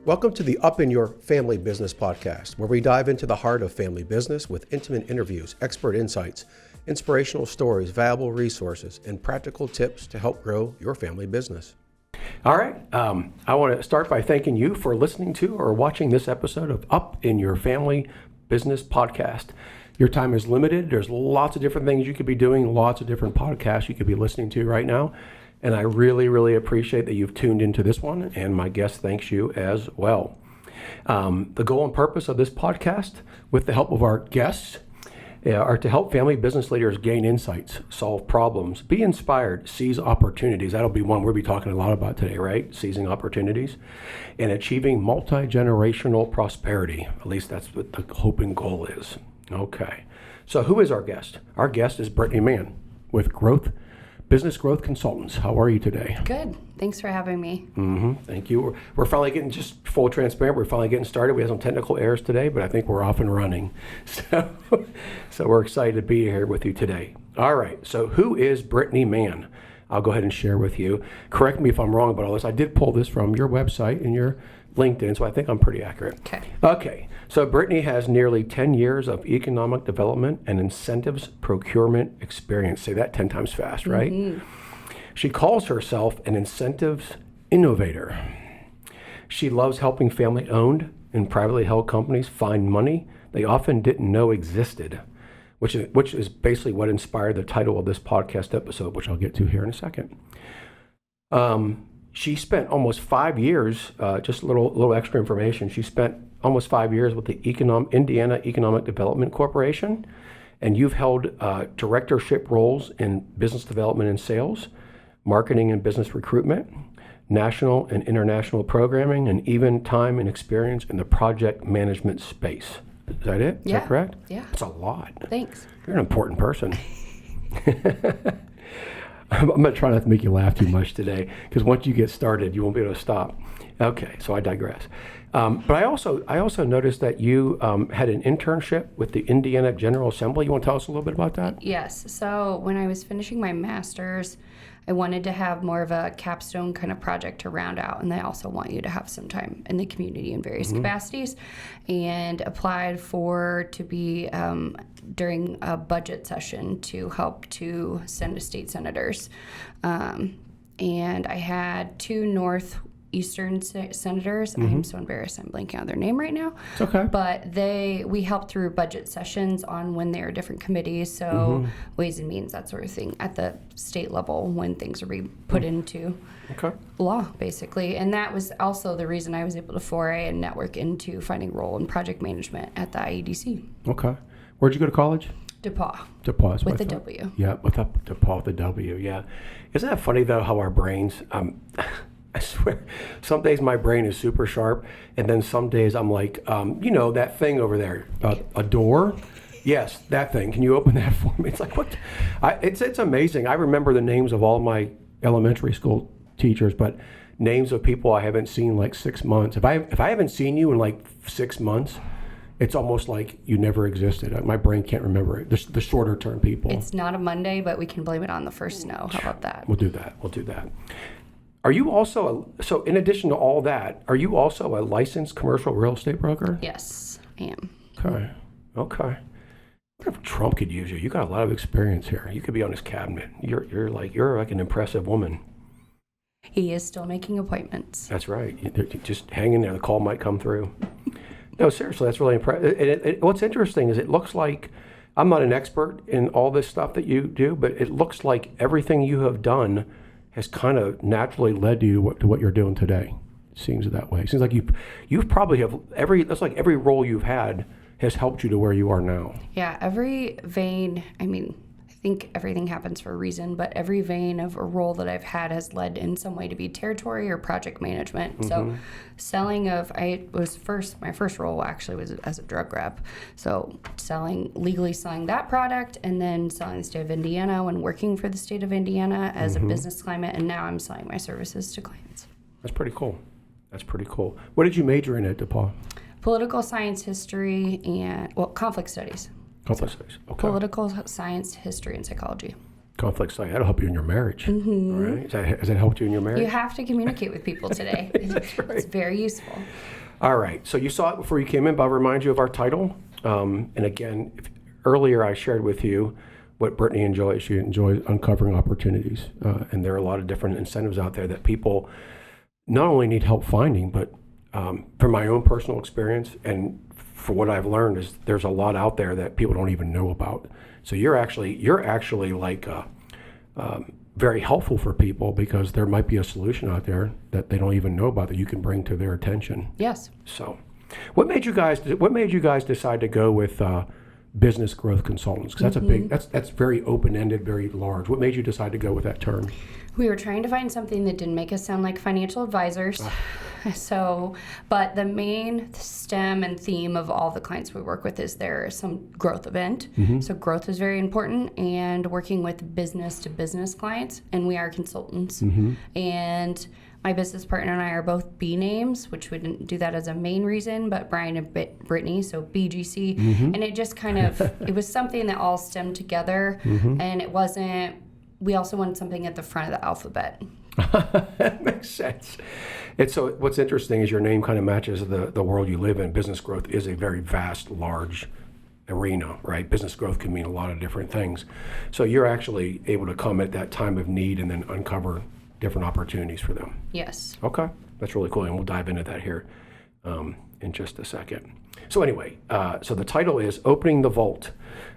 Welcome to the Up in Your Family Business podcast, where we dive into the heart of family business with intimate interviews, expert insights, inspirational stories, valuable resources, and practical tips to help grow your family business. All right. I want to start by thanking you for listening to or watching this episode of Up in Your Family Business podcast. Your time is limited. There's lots of different things you could be doing, lots of different podcasts you could be listening to right now. And I really, really appreciate that you've tuned into this one, and my guest thanks you as well. The goal and purpose of this podcast, with the help of our guests, are to help family business leaders gain insights, solve problems, be inspired, seize opportunities. That'll be one we'll be talking a lot about today, right? Seizing opportunities and achieving multi-generational prosperity. At least that's what the hope and goal is. Okay. So who is our guest? Our guest is Brittany Mann with Business Growth Consultants. How are you today? Good. Thanks for having me. Thank you. We're finally getting, just full transparent, we're finally getting started. We had some technical errors today, but I think we're off and running. So we're excited to be here with you today. All right. So who is Brittany Mann? I'll go ahead and share with you. Correct me if I'm wrong about all this. I did pull this from your website and your LinkedIn, so I think I'm pretty accurate. Okay. So Brittany has nearly 10 years of economic development and incentives procurement experience. Say that 10 times fast, right? Mm-hmm. She calls herself an incentives innovator. She loves helping family-owned and privately held companies find money they often didn't know existed, which is basically what inspired the title of this podcast episode, which I'll get to here in a second. She spent almost 5 years, just a little extra information. She spent almost 5 years with the Indiana Economic Development Corporation, and you've held directorship roles in business development and sales, marketing and business recruitment, national and international programming, and even time and experience in the project management space. Is that it? Yeah. Is that correct? Yeah. That's a lot. Thanks. You're an important person. I'm going to try not to make you laugh too much today, because once you get started, you won't be able to stop. Okay, so I digress. But I also noticed that you had an internship with the Indiana General Assembly. You want to tell us a little bit about that? Yes. So when I was finishing my master's, I wanted to have more of a capstone kind of project to round out, and they also want you to have some time in the community in various capacities, and applied to be during a budget session to help to send to state senators. And I had two Northeastern senators. I'm so embarrassed I'm blanking on their name right now. It's okay. But we helped through budget sessions on when they are different committees, so Ways and Means, that sort of thing, at the state level when things are being put into law, basically. And that was also the reason I was able to foray and network into finding a role in project management at the IEDC. Okay. Where'd you go to college? DePauw. With the W. Yeah, DePauw with the W, yeah. Isn't that funny, though, how our brains... I swear, some days my brain is super sharp, and then some days I'm like, that thing over there, a door? Yes, that thing. Can you open that for me? It's like, what? It's amazing. I remember the names of all my elementary school teachers, but names of people I haven't seen in like 6 months. If I haven't seen you in like 6 months, it's almost like you never existed. My brain can't remember it. The shorter term people. It's not a Monday, but we can blame it on the first snow. How about that? We'll do that. Are you also, so in addition to all that, are you also a licensed commercial real estate broker? Yes, I am. Okay. What if Trump could use you? You got a lot of experience here. You could be on his cabinet. You're like an impressive woman. He is still making appointments. That's right. Just hang in there. The call might come through. No, seriously, that's really impressive. What's interesting is it looks like, I'm not an expert in all this stuff that you do, but it looks like everything you have done has kind of naturally led you to what you're doing today. It seems that way. It seems like you've probably that's like every role you've had has helped you to where you are now. Yeah, every vein, I think everything happens for a reason, but every vein of a role that I've had has led in some way to be territory or project management. So my first role actually was as a drug rep. So legally selling that product, and then selling the state of Indiana when working for the state of Indiana as a business climate, and now I'm selling my services to clients. That's pretty cool. What did you major in at DePauw? Political science, history, and conflict studies. Conflict studies. Okay. Political science, history, and psychology. conflict site. That'll help you in your marriage. All right. Has that helped you in your marriage? You have to communicate with people today. That's right. It's very useful. All right. So you saw it before you came in, but I'll remind you of our title. And again, earlier I shared with you what Brittany enjoys. She enjoys uncovering opportunities. And there are a lot of different incentives out there that people not only need help finding, but from my own personal experience and for what I've learned is there's a lot out there that people don't even know about. So you're actually like very helpful for people because there might be a solution out there that they don't even know about that you can bring to their attention. Yes. So, what made you guys decide to go with business growth consultants? Because that's very open-ended, very large. What made you decide to go with that term? We were trying to find something that didn't make us sound like financial advisors. But the main stem and theme of all the clients we work with is there is some growth event. So growth is very important, and working with business to business clients, and we are consultants. And my business partner and I are both B names, which we didn't do that as a main reason, but Brian and Brittany, so BGC. And it just kind of, it was something that all stemmed together, and we also wanted something at the front of the alphabet. That makes sense. And so what's interesting is your name kind of matches the world you live in. Business growth is a very vast, large arena, right? Business growth can mean a lot of different things. So you're actually able to come at that time of need and then uncover different opportunities for them. Yes. Okay. That's really cool. And we'll dive into that here in just a second. So anyway, so the title is Opening the Vault,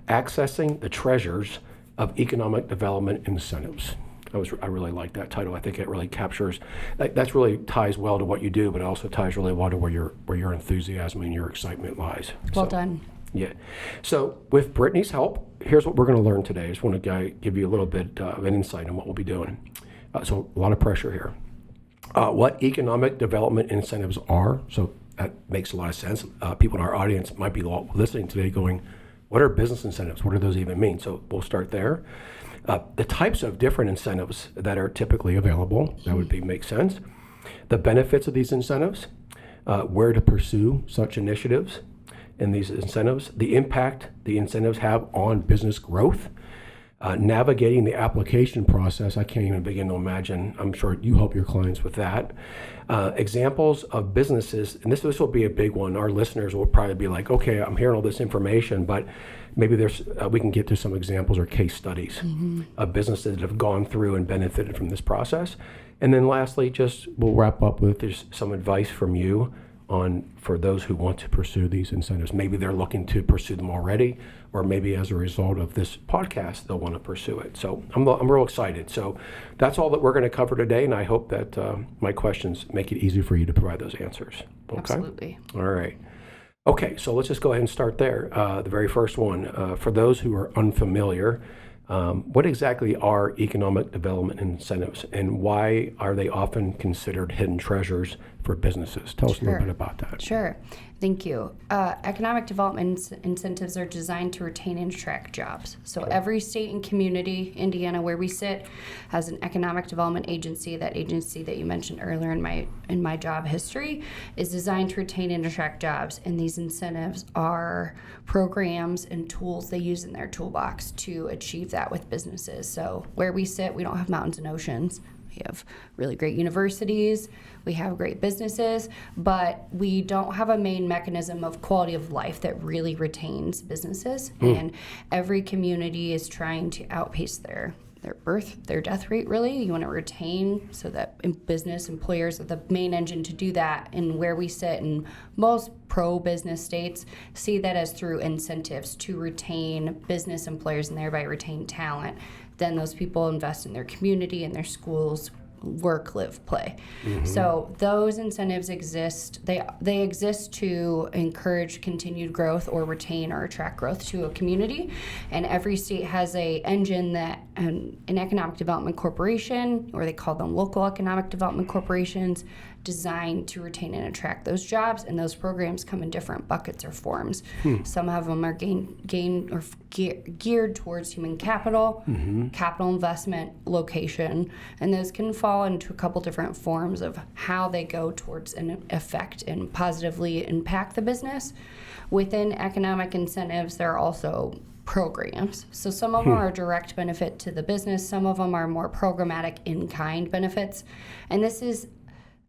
Accessing the Treasures of Economic Development Incentives. I really like that title. I think it really captures, that's really ties well to what you do, but it also ties really well to where your enthusiasm and your excitement lies. Well done. Yeah. So with Brittany's help, here's what we're going to learn today. I just want to give you a little bit of an insight on what we'll be doing. So a lot of pressure here. What economic development incentives are. So that makes a lot of sense. People in our audience might be listening today going, what are business incentives? What do those even mean? So we'll start there. The types of different incentives that are typically available, that would make sense. The benefits of these incentives, where to pursue such initiatives and these incentives, the impact the incentives have on business growth, navigating the application process. I can't even begin to imagine. I'm sure you help your clients with that. Examples of businesses, and this will be a big one. Our listeners will probably be like, okay, I'm hearing all this information, but maybe we can get to some examples or case studies of businesses that have gone through and benefited from this process. And then lastly, we'll wrap up with just some advice from you for those who want to pursue these incentives. Maybe they're looking to pursue them already, or maybe as a result of this podcast, they'll want to pursue it. So I'm real excited. So that's all that we're going to cover today, and I hope that my questions make it easy for you to provide those answers. Okay? Absolutely. All right. Okay, so let's just go ahead and start there. The very first one, for those who are unfamiliar, what exactly are economic development incentives, and why are they often considered hidden treasures for businesses? Tell us a little bit about that. Sure. Thank you. Economic development incentives are designed to retain and attract jobs. So every state and community, Indiana, where we sit, has an economic development agency. That agency that you mentioned earlier in my job history is designed to retain and attract jobs. And these incentives are programs and tools they use in their toolbox to achieve that with businesses. So where we sit, we don't have mountains and oceans. We have really great universities, we have great businesses, but we don't have a main mechanism of quality of life that really retains businesses. And every community is trying to outpace their death rate, really. You want to retain, so that business employers are the main engine to do that. And where we sit in most pro-business states see that as through incentives to retain business employers and thereby retain talent. Then those people invest in their community and their schools, work, live, play. So those incentives exist. They exist to encourage continued growth or retain or attract growth to a community. And every state has a engine that an economic development corporation, or they call them local economic development corporations, designed to retain and attract those jobs. And those programs come in different buckets or forms. Some of them are geared towards human capital, capital investment, location, and those can fall into a couple different forms of how they go towards an effect and positively impact the business. Within economic incentives, there are also programs. So some of them are a direct benefit to the business, some of them are more programmatic in-kind benefits. And this is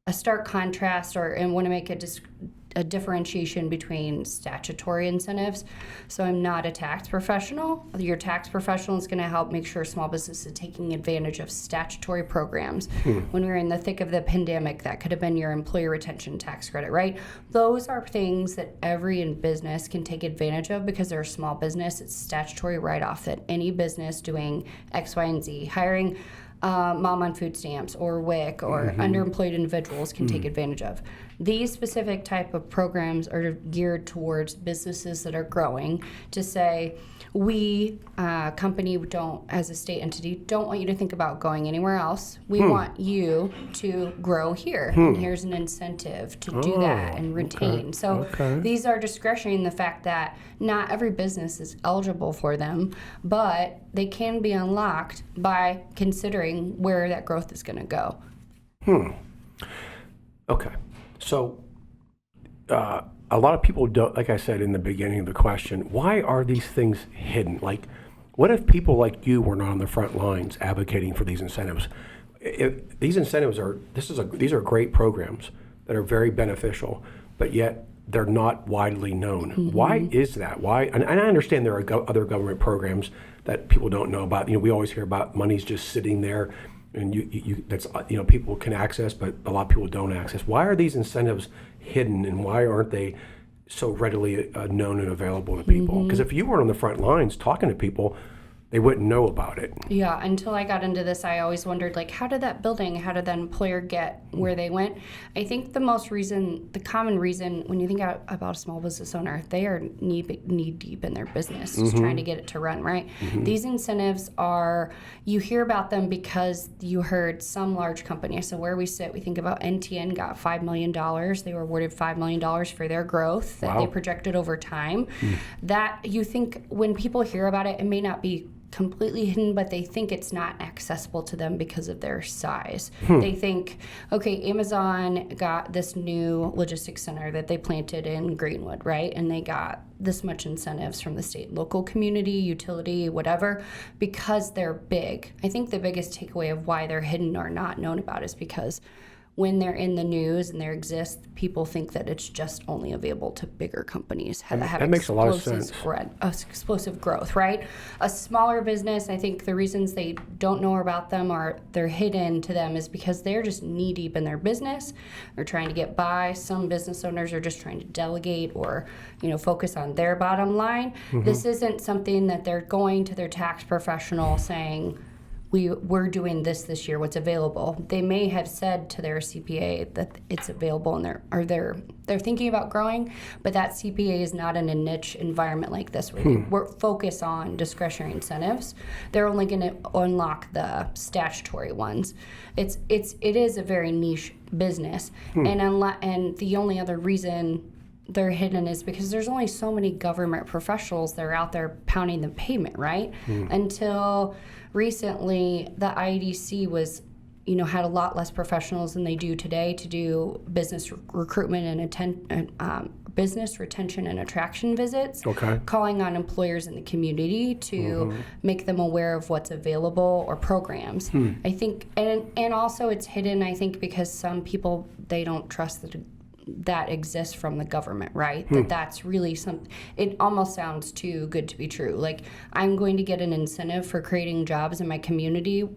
a stark contrast, and want to make a differentiation between statutory incentives. So I'm not a tax professional. Your tax professional is going to help make sure small businesses are taking advantage of statutory programs. When we were in the thick of the pandemic, that could have been your employee retention tax credit, right? Those are things that every business can take advantage of because they're a small business. It's statutory write-off that any business doing X, Y, and Z, hiring mom on food stamps or WIC or underemployed individuals can take advantage of. These specific type of programs are geared towards businesses that are growing to say, we, company, don't, as a state entity, don't want you to think about going anywhere else. We want you to grow here. And here's an incentive to do that and retain. So these are discretionary in the fact that not every business is eligible for them, but they can be unlocked by considering where that growth is going to go. Okay. So a lot of people don't, like I said in the beginning of the question, why are these things hidden? Like, what if people like you were not on the front lines advocating for these incentives? These incentives these are great programs that are very beneficial, but yet they're not widely known. Why is that? Why? And I understand there are other government programs that people don't know about. We always hear about money's just sitting there, and people can access, but a lot of people don't access. Why are these incentives hidden, and why aren't they so readily known and available to people? Because if you weren't on the front lines talking to people, they wouldn't know about it. Yeah, until I got into this, I always wondered, how did that employer get where they went? I think the common reason, when you think about a small business owner, they are knee deep in their business, just trying to get it to run, right? These incentives you hear about them because you heard some large company. So where we sit, we think about NTN got $5 million. They were awarded $5 million for their growth that they projected over time. That you think, when people hear about it, it may not be completely hidden, but they think it's not accessible to them because of their size. They think, okay, Amazon got this new logistics center that they planted in Greenwood, right? And they got this much incentives from the state, local community, utility, whatever, because they're big. I think the biggest takeaway of why they're hidden or not known about is because when they're in the news and they exist, people think that it's just only available to bigger companies that have makes a lot of sense. Explosive growth, right? A smaller business, I think the reasons they don't know about them or they're hidden to them is because they're just knee deep in their business. They're trying to get by. Some business owners are just trying to delegate or, focus on their bottom line. This isn't something that they're going to their tax professional saying, we're doing this year, what's available. They may have said to their CPA that it's available and they're thinking about growing, but that CPA is not in a niche environment like this where they focus on discretionary incentives. They're only going to unlock the statutory ones. It is a very niche business, and the only other reason they're hidden is because there's only so many government professionals that are out there pounding the pavement, right? Until recently, the IEDC had a lot less professionals than they do today to do business recruitment and business retention and attraction visits, calling on employers in the community to make them aware of what's available or programs. I think, and also it's hidden, I think, because some people, they don't trust that exists from the government, right? That's really something. It almost sounds too good to be true. Like, I'm going to get an incentive for creating jobs in my community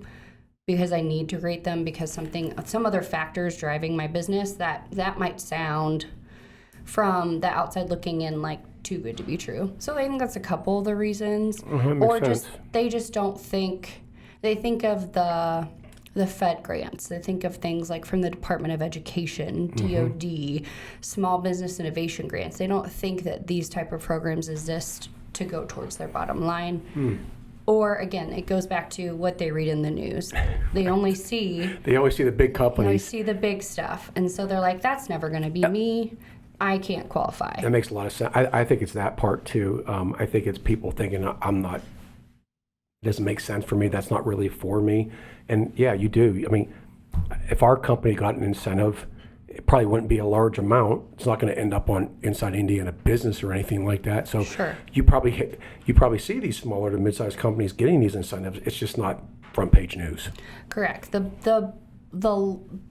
because I need to create them because some other factors driving my business. That might sound from the outside looking in like too good to be true. So I think that's a couple of the reasons. Or just they just don't think. They think of the Fed grants. They think of things like from the Department of Education, DOD, Small Business Innovation grants. They don't think that these type of programs exist to go towards their bottom line. Or again, it goes back to what they read in the news. They only see the big companies. They see the big stuff. And so they're like, that's never going to be me. I can't qualify. That makes a lot of sense. I think it's that part too. I think it's people thinking it doesn't make sense for me. That's not really for me. And yeah, you do. I mean, if our company got an incentive it probably wouldn't be a large amount. It's not going to end up on Inside Indiana Business or anything like that. So Sure. you probably see these smaller to mid-sized companies getting these incentives. It's just not front page news. Correct. The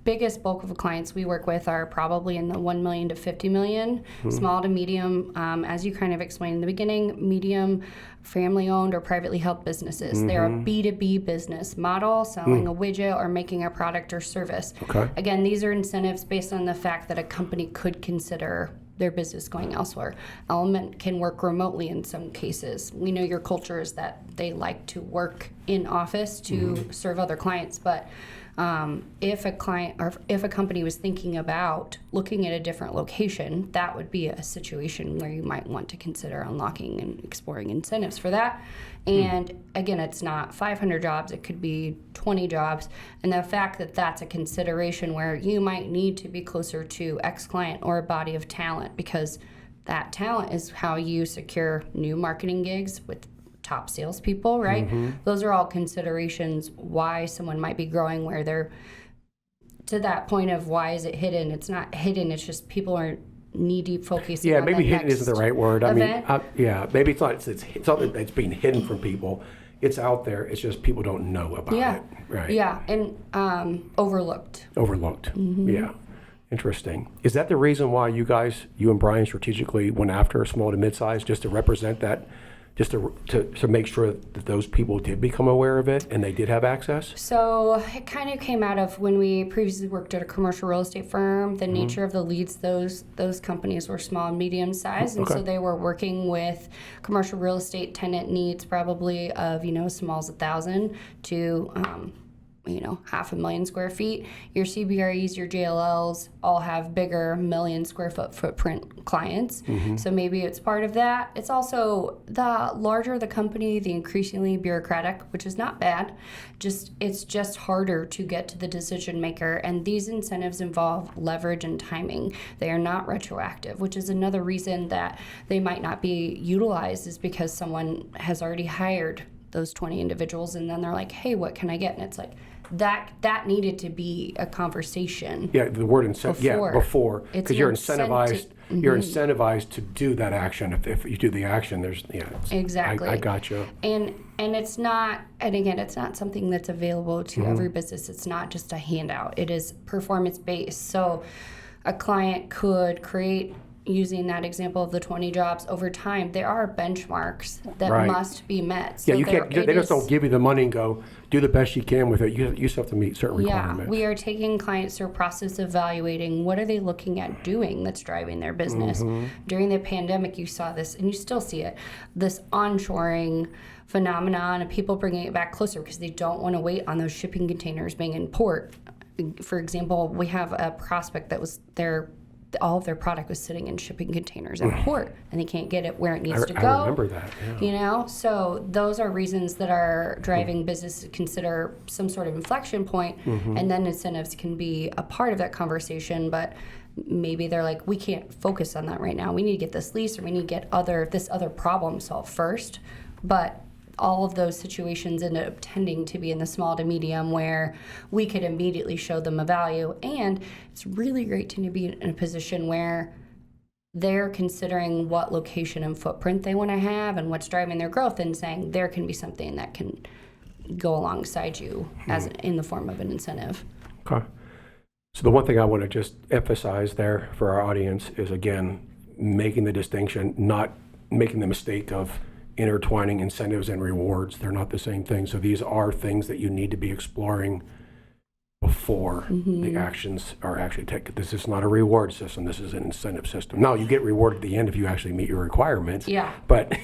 biggest bulk of the clients we work with are probably in the 1 million to 50 million, small to medium, as you kind of explained in the beginning, medium, family-owned or privately held businesses. They're a B2B business model, selling a widget or making a product or service. Okay. Again, these are incentives based on the fact that a company could consider their business going elsewhere. Element can work remotely in some cases. We know your culture is that they like to work in office to serve other clients, but if a client or if a company was thinking about looking at a different location, that would be a situation where you might want to consider unlocking and exploring incentives for that. And again, it's not 500 jobs, it could be 20 jobs. And the fact that that's a consideration where you might need to be closer to X client or a body of talent, because that talent is how you secure new marketing gigs with top salespeople, right? Those are all considerations why someone might be growing where they're to that point of why is it hidden? It's not hidden. It's just people are knee-deep focusing on maybe that hidden isn't the right word. event. I mean, maybe it's not that it's being hidden from people. It's out there. It's just people don't know about it. Right. Yeah, and overlooked. Yeah. Interesting. Is that the reason why you and Brian strategically went after small to mid-size, just to represent that, just to make sure that those people did become aware of it and they did have access? So it kind of came out of when we previously worked at a commercial real estate firm. The nature of the leads, those companies were small and medium sized, and so they were working with commercial real estate tenant needs, probably of small as 1,000 to 500,000 square feet. Your CBREs, your JLLs all have bigger million square foot footprint clients. So maybe it's part of that. It's also the larger the company, the increasingly bureaucratic, which is not bad. It's just harder to get to the decision maker. And these incentives involve leverage and timing. They are not retroactive, which is another reason that they might not be utilized, is because someone has already hired those 20 individuals and then they're like, hey, what can I get? And it's like, that needed to be a conversation. Yeah, the word incentive. Yeah, before, because you're incentivized. You're incentivized to do that action. If you do the action, there's exactly. I got you. And it's not. And again, it's not something that's available to every business. It's not just a handout. It is performance based. So a client could create. Using that example of the 20 jobs, over time, there are benchmarks that must be met. So you can't. They just don't give you the money and go do the best you can with it. You still have to meet certain requirements. We are taking clients through a process of evaluating what are they looking at doing that's driving their business. During the pandemic, you saw this, and you still see it, this onshoring phenomenon of people bringing it back closer because they don't want to wait on those shipping containers being in port. For example, we have a prospect that was there. All of their product was sitting in shipping containers at port, and they can't get it where it needs to go. I remember that. Yeah. So those are reasons that are driving business to consider some sort of inflection point, and then incentives can be a part of that conversation. But maybe they're like, we can't focus on that right now. We need to get this lease, or we need to get this other problem solved first. But all of those situations ended up tending to be in the small to medium where we could immediately show them a value. And it's really great to be in a position where they're considering what location and footprint they want to have and what's driving their growth, and saying there can be something that can go alongside you as in the form of an incentive. Okay. So the one thing I want to just emphasize there for our audience is, again, making the distinction, not making the mistake of intertwining incentives and rewards. They're not the same thing. So these are things that you need to be exploring before the actions are actually taken. This is not a reward system. This is an incentive system. Now, you get rewarded at the end if you actually meet your requirements. Yeah. But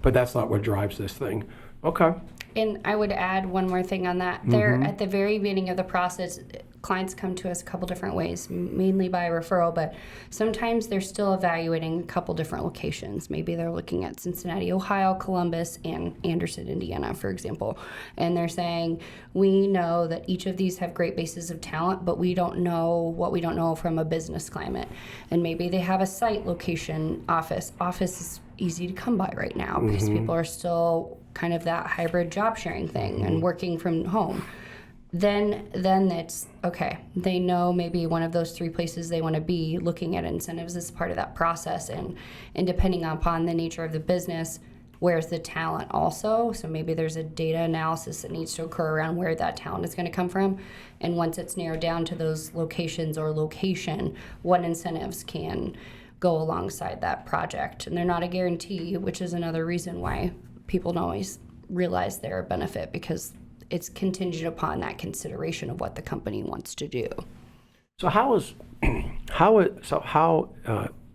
that's not what drives this thing. Okay. And I would add one more thing on that. There, at the very beginning of the process, clients come to us a couple different ways, mainly by referral, but sometimes they're still evaluating a couple different locations. Maybe they're looking at Cincinnati, Ohio, Columbus, and Anderson, Indiana, for example. And they're saying, we know that each of these have great bases of talent, but we don't know what we don't know from a business climate. And maybe they have a site location office. Office is easy to come by right now because people are still kind of that hybrid job sharing thing and working from home. then it's okay. They know maybe one of those 3 places they want to be. Looking at incentives as part of that process, and depending upon the nature of the business, where's the talent also. So maybe there's a data analysis that needs to occur around where that talent is going to come from, and once it's narrowed down to those locations or location, what incentives can go alongside that project. And they're not a guarantee, which is another reason why people don't always realize they're a benefit, because it's contingent upon that consideration of what the company wants to do. So how is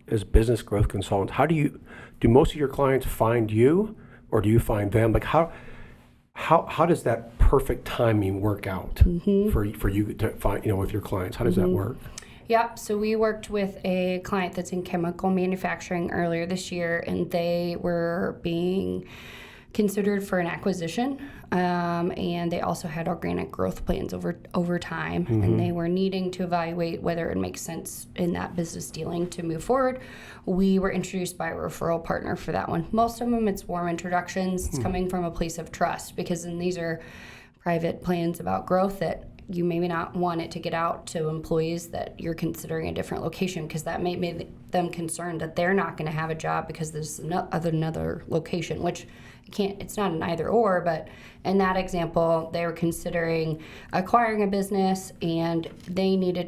as business growth consultants, do most of your clients find you, or do you find them? Like how does that perfect timing work out for you to find, with your clients? How does that work? Yep. So we worked with a client that's in chemical manufacturing earlier this year, and they were being considered for an acquisition, and they also had organic growth plans over time, and they were needing to evaluate whether it makes sense in that business dealing to move forward. We were introduced by a referral partner for that one. Most of them, it's warm introductions. It's coming from a place of trust, because then these are private plans about growth that you maybe not want it to get out to employees that you're considering a different location, because that may make them concerned that they're not going to have a job because there's another location, which it's not an either or. But in that example, they were considering acquiring a business, and they needed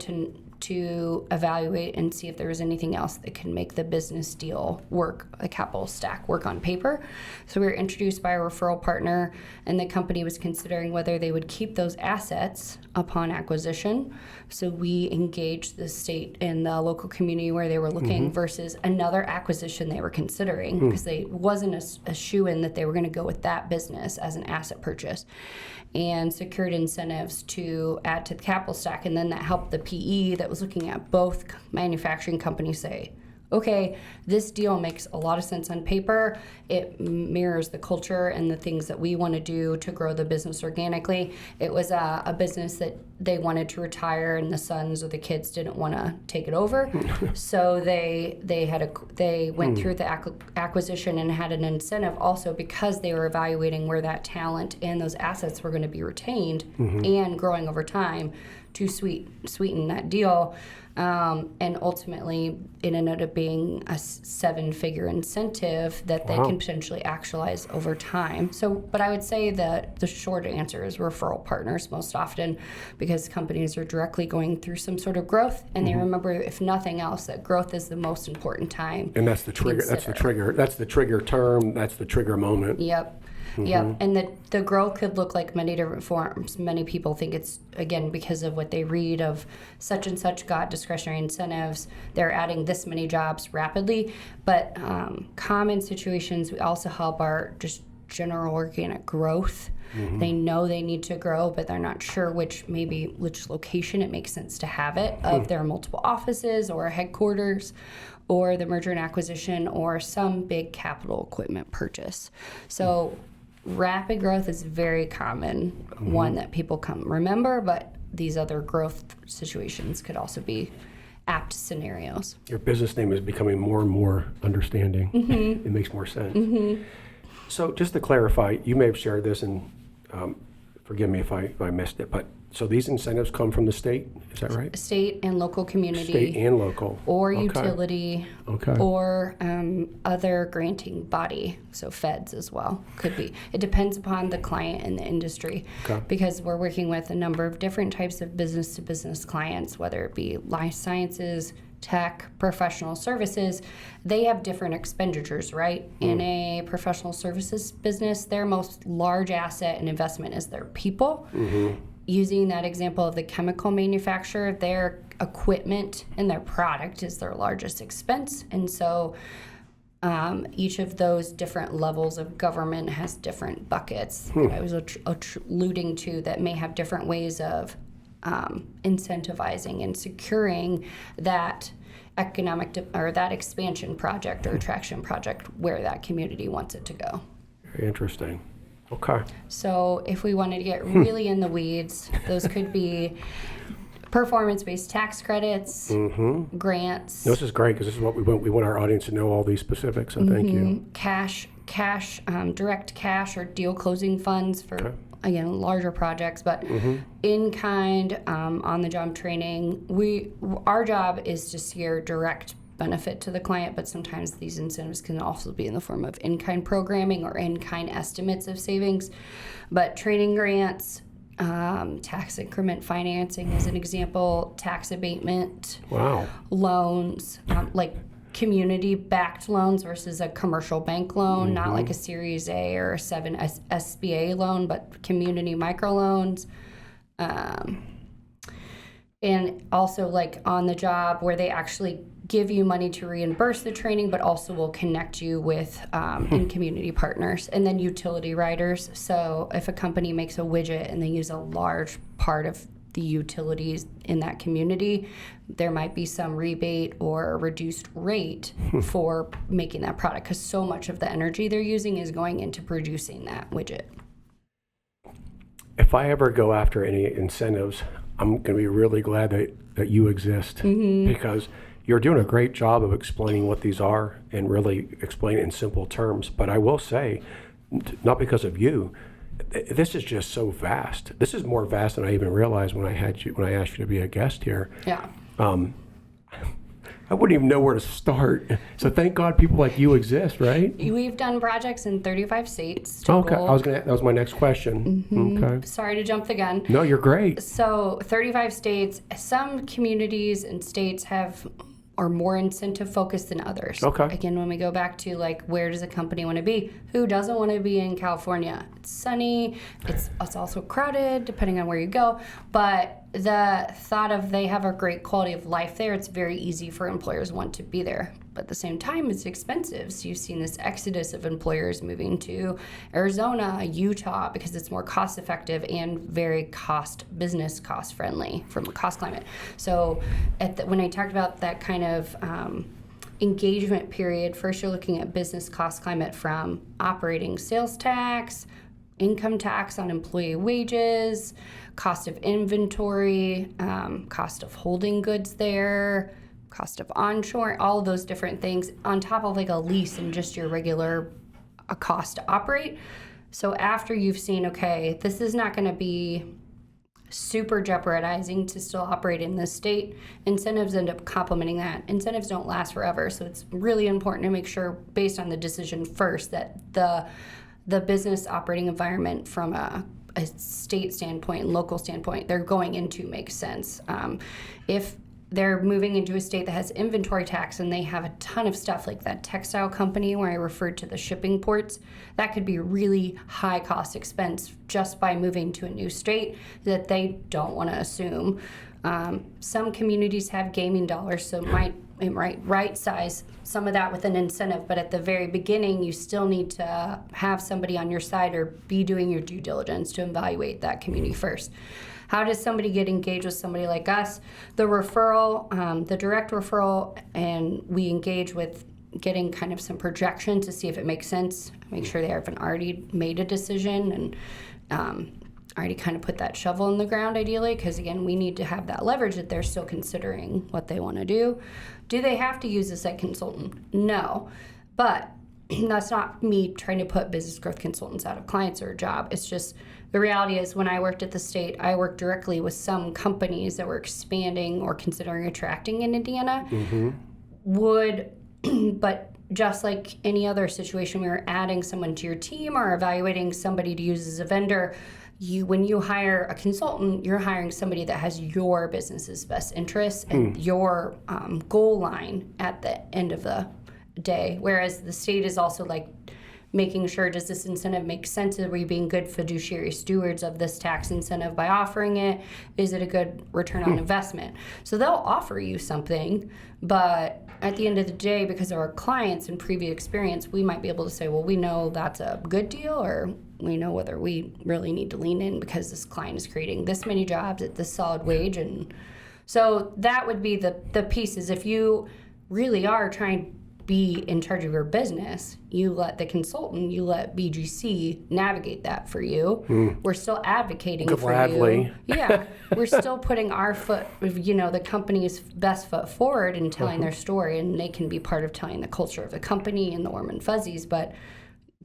to evaluate and see if there was anything else that could make the business deal work, a capital stack work on paper. So we were introduced by a referral partner, and the company was considering whether they would keep those assets upon acquisition. So we engaged the state and the local community where they were looking versus another acquisition they were considering, because they wasn't a shoo-in that they were going to go with that business as an asset purchase, and secured incentives to add to the capital stack. And then that helped the PE that was looking at both manufacturing companies say, okay, this deal makes a lot of sense on paper. It mirrors the culture and the things that we want to do to grow the business organically. It was a business that they wanted to retire, and the sons or the kids didn't want to take it over. So they went through the acquisition and had an incentive also, because they were evaluating where that talent and those assets were going to be retained and growing over time to sweeten that deal. And ultimately, it ended up being a 7-figure incentive that they can potentially actualize over time. So, but I would say that the short answer is referral partners most often, because companies are directly going through some sort of growth, and they remember, if nothing else, that growth is the most important time. And that's the trigger. That's the trigger. That's the trigger term. That's the trigger moment. Yep. Yep, and the growth could look like many different forms. Many people think it's, again, because of what they read of such and such got discretionary incentives, they're adding this many jobs rapidly. But common situations, we also help our just general organic growth. They know they need to grow, but they're not sure which location it makes sense to have it, of their multiple offices or headquarters, or the merger and acquisition, or some big capital equipment purchase. So rapid growth is very common, one that people remember, but these other growth situations could also be apt scenarios. Your business name is becoming more and more understanding. It makes more sense. So just to clarify, you may have shared this, and forgive me if I missed it, but so these incentives come from the state, is that right? State and local community. State and local. Or utility. Okay. Or other granting body, so feds as well, could be. It depends upon the client and the industry, because we're working with a number of different types of business-to-business clients, whether it be life sciences, tech, professional services. They have different expenditures, right? In a professional services business, their most large asset and investment is their people. Using that example of the chemical manufacturer, their equipment and their product is their largest expense. And so each of those different levels of government has different buckets that I was alluding to, that may have different ways of incentivizing and securing that economic or that expansion project or attraction project where that community wants it to go. Very interesting. Okay. So if we wanted to get really in the weeds, those could be performance-based tax credits, grants. This is great, because this is what we want our audience to know, all these specifics, so thank you. Cash, direct cash or deal closing funds for again, larger projects, but in kind, on the job training, our job is to steer direct benefit to the client, but sometimes these incentives can also be in the form of in-kind programming or in-kind estimates of savings. But training grants, tax increment financing is an example, tax abatement, loans, like community-backed loans versus a commercial bank loan, not like a Series A or a 7 SBA loan, but community microloans. And also like on the job where they actually give you money to reimburse the training, but also will connect you with in-community partners. And then utility riders. So if a company makes a widget and they use a large part of the utilities in that community, there might be some rebate or reduced rate for making that product, because so much of the energy they're using is going into producing that widget. If I ever go after any incentives, I'm going to be really glad that you exist, because you're doing a great job of explaining what these are and really explain it in simple terms. But I will say, not because of you, this is just so vast. This is more vast than I even realized when I asked you to be a guest here. Yeah. I wouldn't even know where to start. So thank God people like you exist, right? We've done projects in 35 states. Okay, that was my next question. Okay. Sorry to jump the gun. No, you're great. So 35 states. Some communities and states are more incentive focused than others. Okay. Again, when we go back to like, where does a company want to be? Who doesn't want to be in California? It's sunny. It's also crowded, depending on where you go. But the thought of they have a great quality of life there, it's very easy for employers want to be there. But at the same time, it's expensive. So you've seen this exodus of employers moving to Arizona, Utah, because it's more cost effective and very business cost friendly from a cost climate. So when I talked about that kind of engagement period, first you're looking at business cost climate from operating sales tax, income tax on employee wages, cost of inventory, cost of holding goods there, cost of onshore, all of those different things on top of like a lease and just your regular cost to operate. So after you've seen, okay, this is not going to be super jeopardizing to still operate in this state, incentives end up complementing that. Incentives don't last forever, so it's really important to make sure, based on the decision first, that the business operating environment from a state standpoint and local standpoint they're going into makes sense. If they're moving into a state that has inventory tax and they have a ton of stuff, like that textile company where I referred to the shipping ports, that could be really high cost expense just by moving to a new state that they don't want to assume. Some communities have gaming dollars, so it might right size some of that with an incentive, but at the very beginning you still need to have somebody on your side or be doing your due diligence to evaluate that community first. How does somebody get engaged with somebody like us? The referral, the direct referral, and we engage with getting kind of some projection to see if it makes sense, make sure they haven't already made a decision and already kind of put that shovel in the ground ideally, because again, we need to have that leverage that they're still considering what they want to do. Do they have to use a site consultant? No, but that's not me trying to put business growth consultants out of clients or a job. It's just the reality is when I worked at the state, I worked directly with some companies that were expanding or considering attracting in Indiana. But just like any other situation, we were adding someone to your team or evaluating somebody to use as a vendor. When you hire a consultant, you're hiring somebody that has your business's best interests and your goal line at the end of the day. Whereas the state is also like making sure, does this incentive make sense? Are we being good fiduciary stewards of this tax incentive by offering it? Is it a good return on investment? So they'll offer you something, but at the end of the day, because of our clients and previous experience, we might be able to say, well, we know that's a good deal, or we know whether we really need to lean in because this client is creating this many jobs at this solid wage. And so that would be the pieces. If you really are trying to be in charge of your business, you let the consultant, you let BGC navigate that for you. We're still advocating Gladly. for you. Yeah, we're still putting our foot, the company's best foot forward and telling their story, and they can be part of telling the culture of the company and the warm and fuzzies, but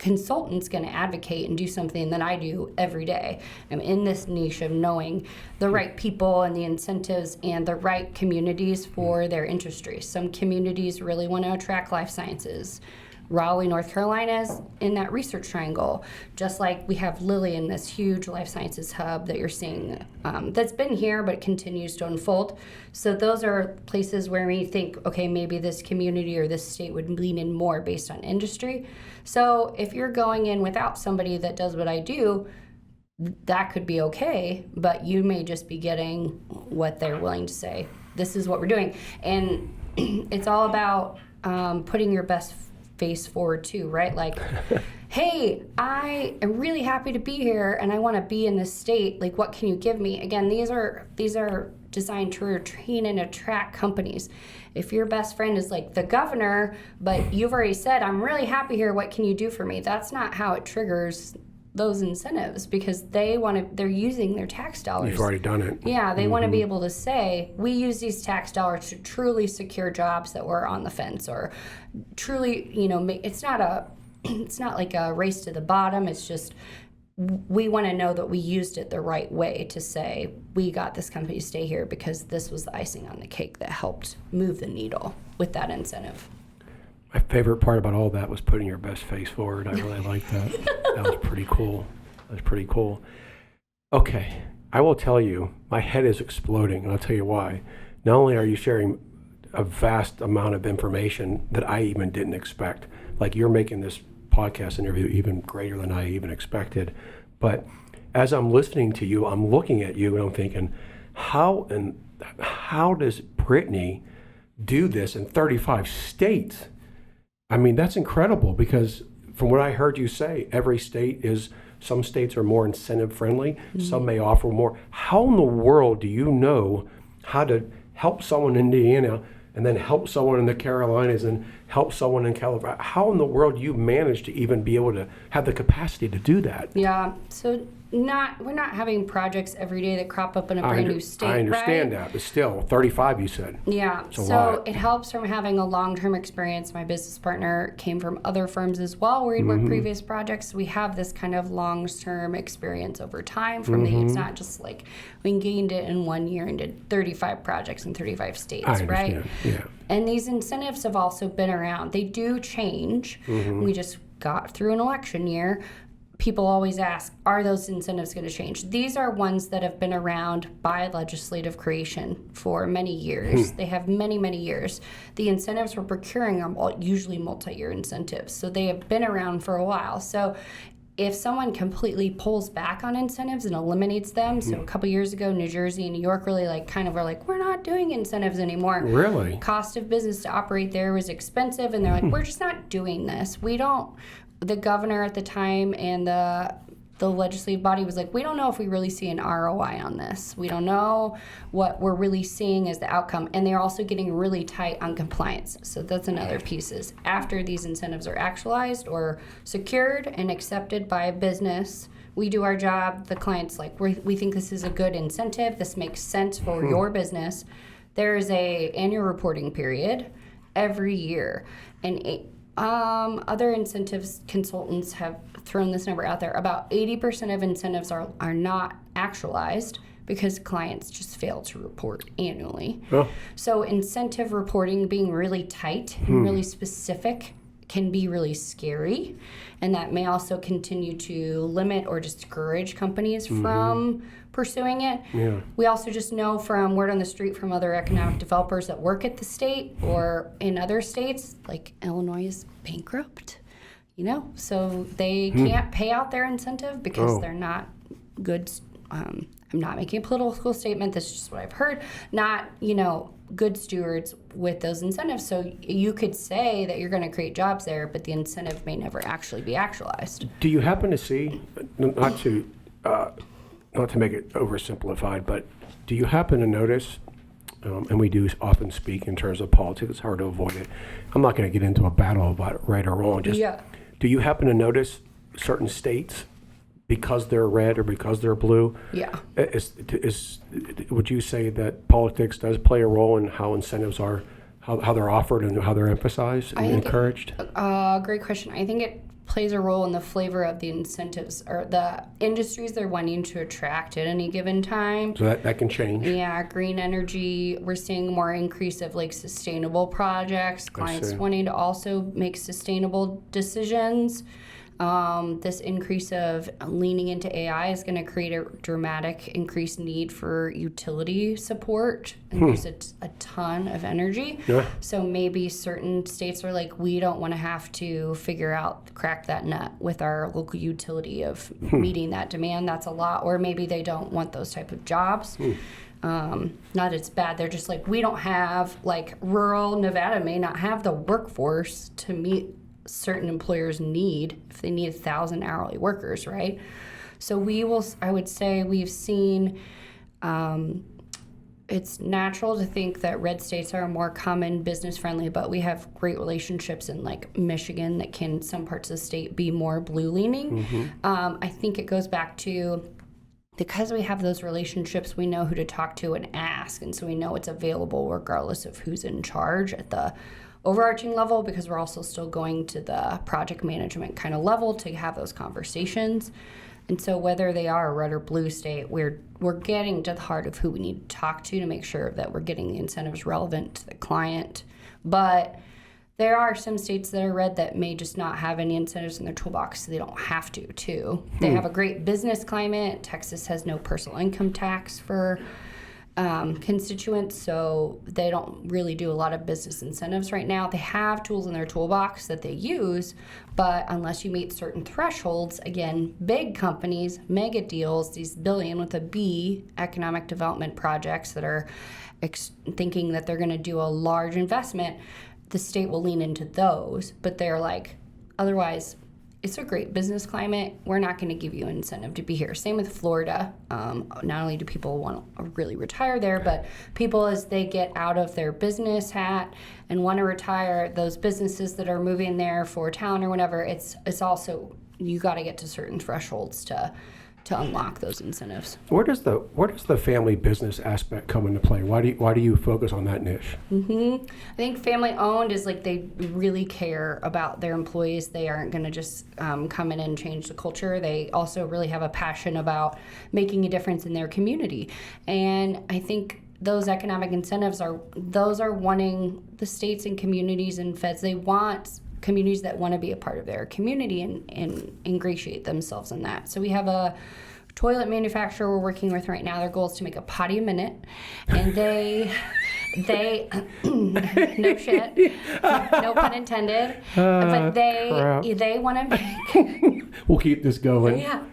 consultant's going to advocate and do something that I do every day. I'm in this niche of knowing the right people and the incentives and the right communities for their industry. Some communities really want to attract life sciences. Raleigh, North Carolina is in that research triangle, just like we have Lilly in this huge life sciences hub that you're seeing that's been here but continues to unfold. So those are places where we think, okay, maybe this community or this state would lean in more based on industry. So if you're going in without somebody that does what I do, that could be okay, but you may just be getting what they're willing to say. This is what we're doing. And it's all about putting your best face forward too, right? Like, hey, I am really happy to be here and I want to be in this state. Like, what can you give me? Again, these are designed to retain and attract companies. If your best friend is like the governor, but you've already said, I'm really happy here, what can you do for me? That's not how it triggers those incentives, because they're using their tax dollars. You've already done it. Yeah, they want to be able to say, we use these tax dollars to truly secure jobs that were on the fence, or truly, it's not like a race to the bottom. It's just, we want to know that we used it the right way to say, we got this company to stay here because this was the icing on the cake that helped move the needle with that incentive. My favorite part about all that was putting your best face forward. I really liked that. That was pretty cool. Okay, I will tell you, my head is exploding, and I'll tell you why. Not only are you sharing a vast amount of information that I even didn't expect, like you're making this podcast interview even greater than I even expected, but as I'm listening to you, I'm looking at you and I'm thinking, how does Brittany do this in 35 states? I mean, that's incredible, because from what I heard you say, some states are more incentive friendly, some may offer more. How in the world do you know how to help someone in Indiana and then help someone in the Carolinas and help someone in California? How in the world do you manage to even be able to have the capacity to do that? Yeah, so we're not having projects every day that crop up in a brand new state, I understand that, but still, 35 you said. Yeah, so it helps from having a long-term experience. My business partner came from other firms as well where he'd worked previous projects. We have this kind of long-term experience over time from it's not just like we gained it in 1 year and did 35 projects in 35 states, right? Yeah. And these incentives have also been around. They do change. We just got through an election year. People always ask, are those incentives going to change? These are ones that have been around by legislative creation for many years. They have many, many years. The incentives we're procuring are usually multi-year incentives, so they have been around for a while. So if someone completely pulls back on incentives and eliminates them, so a couple years ago, New Jersey and New York really were like, we're not doing incentives anymore. Really? Cost of business to operate there was expensive, and they're like, we're just not doing this. The governor at the time and the legislative body was like, we don't know if we really see an ROI on this. We don't know what we're really seeing as the outcome. And they're also getting really tight on compliance. So that's another piece, is after these incentives are actualized or secured and accepted by a business, we do our job. The client's like, we think this is a good incentive. This makes sense for your business. There is a annual reporting period every year. And other incentives consultants have thrown this number out there. About 80% of incentives are not actualized because clients just fail to report annually. Oh. So incentive reporting being really tight and really specific can be really scary, and that may also continue to limit or discourage companies from pursuing it. Yeah. We also just know from word on the street from other economic developers that work at the state or in other states, like Illinois is bankrupt, so they can't pay out their incentive because they're not good. I'm not making a political statement. This is just what I've heard. Not, good stewards with those incentives. So you could say that you're going to create jobs there, but the incentive may never actually be actualized. Do you happen to see, not to make it oversimplified, but do you happen to notice, and we do often speak in terms of politics, it's hard to avoid it. I'm not going to get into a battle about right or wrong. Do you happen to notice certain states, because they're red or because they're blue? Yeah. Would you say that politics does play a role in how incentives are, how they're offered and how they're emphasized and encouraged? Great question. I think it plays a role in the flavor of the incentives or the industries they're wanting to attract at any given time. So that can change. Yeah, green energy, we're seeing more increase of like sustainable projects, clients wanting to also make sustainable decisions. This increase of leaning into AI is going to create a dramatic increased need for utility support. And there's a ton of energy. Yeah. So maybe certain states are like, we don't want to have to crack that nut with our local utility of meeting that demand. That's a lot. Or maybe they don't want those type of jobs. Not it's bad. They're just like, we don't have, like rural Nevada may not have the workforce to meet certain employers need if they need 1,000 hourly workers, right? So I would say we've seen, it's natural to think that red states are more common business friendly, but we have great relationships in like Michigan that can, some parts of the state, be more blue leaning. I think it goes back to, because we have those relationships, we know who to talk to and ask, and so we know it's available regardless of who's in charge at the overarching level, because we're also still going to the project management kind of level to have those conversations. And so whether they are a red or blue state, we're getting to the heart of who we need to talk to make sure that we're getting the incentives relevant to the client. But there are some states that are red that may just not have any incentives in their toolbox, so they don't have to, too. They have a great business climate. Texas has no personal income tax for constituents, so they don't really do a lot of business incentives right now. They have tools in their toolbox that they use, but unless you meet certain thresholds, again, big companies, mega deals, these billion with a B economic development projects that are thinking that they're going to do a large investment, the state will lean into those, but they're like, otherwise, it's a great business climate. We're not going to give you an incentive to be here. Same with Florida. Not only do people want to really retire there, but people, as they get out of their business hat and want to retire, those businesses that are moving there for talent or whatever, it's also, you got to get to certain thresholds to unlock those incentives. Where does the family business aspect come into play? Why do you focus on that niche? I think family owned is like they really care about their employees. They aren't going to just come in and change the culture. They also really have a passion about making a difference in their community. And I think those economic incentives are wanting the states and communities and feds. They want communities that want to be a part of their community and ingratiate themselves in that. So we have a toilet manufacturer we're working with right now. Their goal is to make a potty a minute, and they no shit, no pun intended, but they want to make. We'll keep this going. Yeah,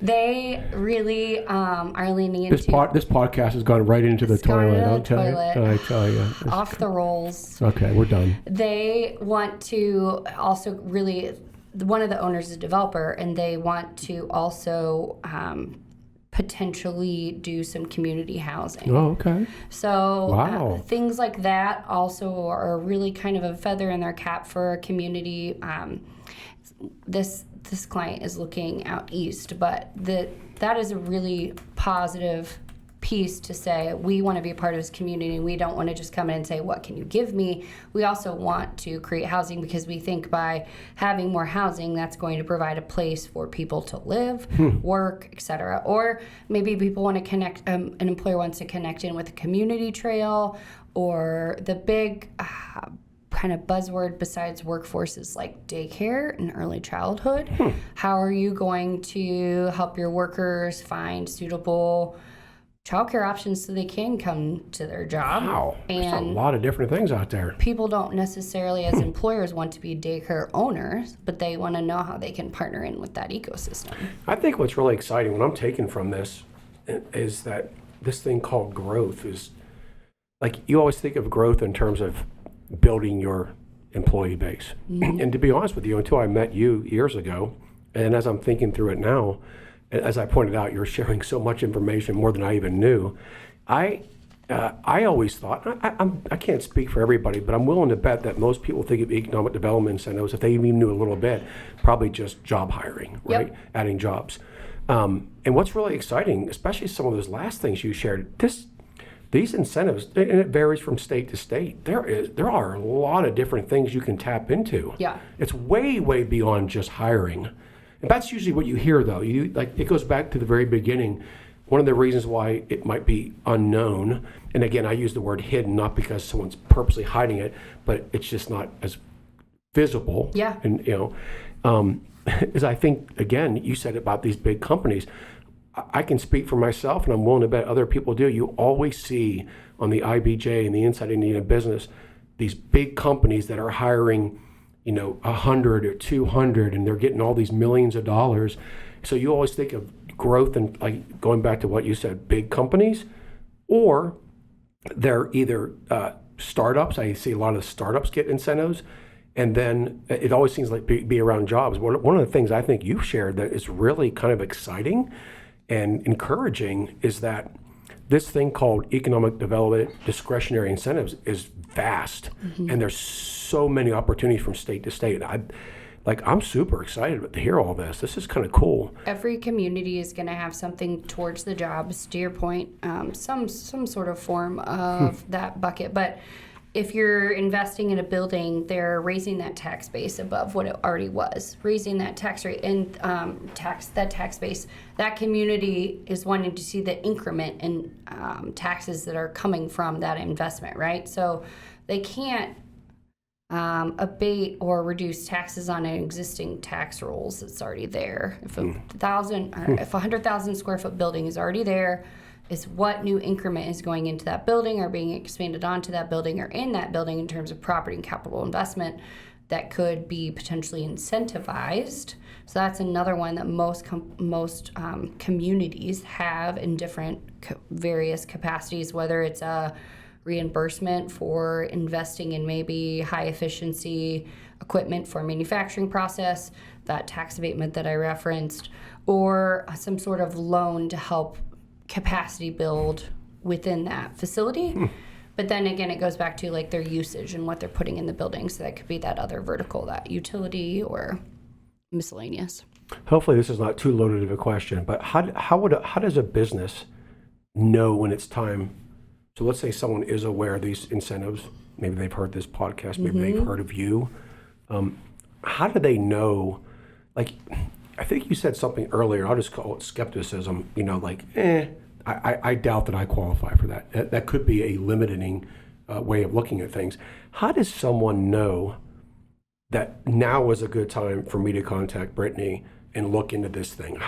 they really are leaning into this podcast has gone right into the toilet. I tell you, off the rolls. Okay, we're done. They want to also really. One of the owners is a developer, and they want to also potentially do some community housing. Oh, okay. So wow. Things like that also are really kind of a feather in their cap for a community. This client is looking out east, but that is a really positive piece to say, we want to be a part of this community, and we don't want to just come in and say, what can you give me? We also want to create housing, because we think by having more housing, that's going to provide a place for people to live, work, etc. Or maybe people want to connect, an employer wants to connect in with a community trail, or the big kind of buzzword besides workforce is like daycare and early childhood. How are you going to help your workers find suitable childcare options so they can come to their job? Wow, and there's a lot of different things out there. People don't necessarily, as employers, want to be daycare owners, but they want to know how they can partner in with that ecosystem. I think what's really exciting, what I'm taking from this, is that this thing called growth is, like, you always think of growth in terms of building your employee base. And to be honest with you, until I met you years ago, and as I'm thinking through it now, as I pointed out, you're sharing so much information, more than I even knew. I always thought, I can't speak for everybody, but I'm willing to bet that most people think of economic development incentives, if they even knew a little bit, probably just job hiring, right? Yep. Adding jobs. And what's really exciting, especially some of those last things you shared, the these incentives, and it varies from state to state. There are a lot of different things you can tap into. Yeah. It's way, way beyond just hiring. And that's usually what you hear, though. It goes back to the very beginning. One of the reasons why it might be unknown, and again, I use the word hidden, not because someone's purposely hiding it, but it's just not as visible. Yeah. And, is I think, again, you said about these big companies. I can speak for myself, and I'm willing to bet other people do. You always see on the IBJ and the Inside Indiana Business, these big companies that are hiring 100 or 200, and they're getting all these millions of dollars. So you always think of growth, and like going back to what you said, big companies, or they're either startups. I see a lot of startups get incentives, and then it always seems like be around jobs. One of the things I think you've shared that is really kind of exciting and encouraging is that this thing called economic development discretionary incentives is vast, and there's so many opportunities from state to state. I'm super excited to hear all this. This is kind of cool. Every community is going to have something towards the jobs, to your point, some sort of form of that bucket. But if you're investing in a building, they're raising that tax base above what it already was, raising that tax rate and tax base. That community is wanting to see the increment in taxes that are coming from that investment, right? So they can't abate or reduce taxes on an existing tax rolls that's already there. If a 100,000 square foot building is already there, is what new increment is going into that building or being expanded onto that building or in that building in terms of property and capital investment that could be potentially incentivized. So that's another one that most communities have in different various capacities, whether it's a reimbursement for investing in maybe high efficiency equipment for manufacturing process, that tax abatement that I referenced, or some sort of loan to help capacity build within that facility. But then again, it goes back to like their usage and what they're putting in the building. So that could be that other vertical, that utility or miscellaneous. Hopefully this is not too loaded of a question, but how does a business know when it's time? So let's say someone is aware of these incentives. Maybe they've heard this podcast. Maybe they've heard of you. How do they know? Like, I think you said something earlier. I'll just call it skepticism. I doubt that I qualify for that. That could be a limiting way of looking at things. How does someone know that now is a good time for me to contact Brittany and look into this thing?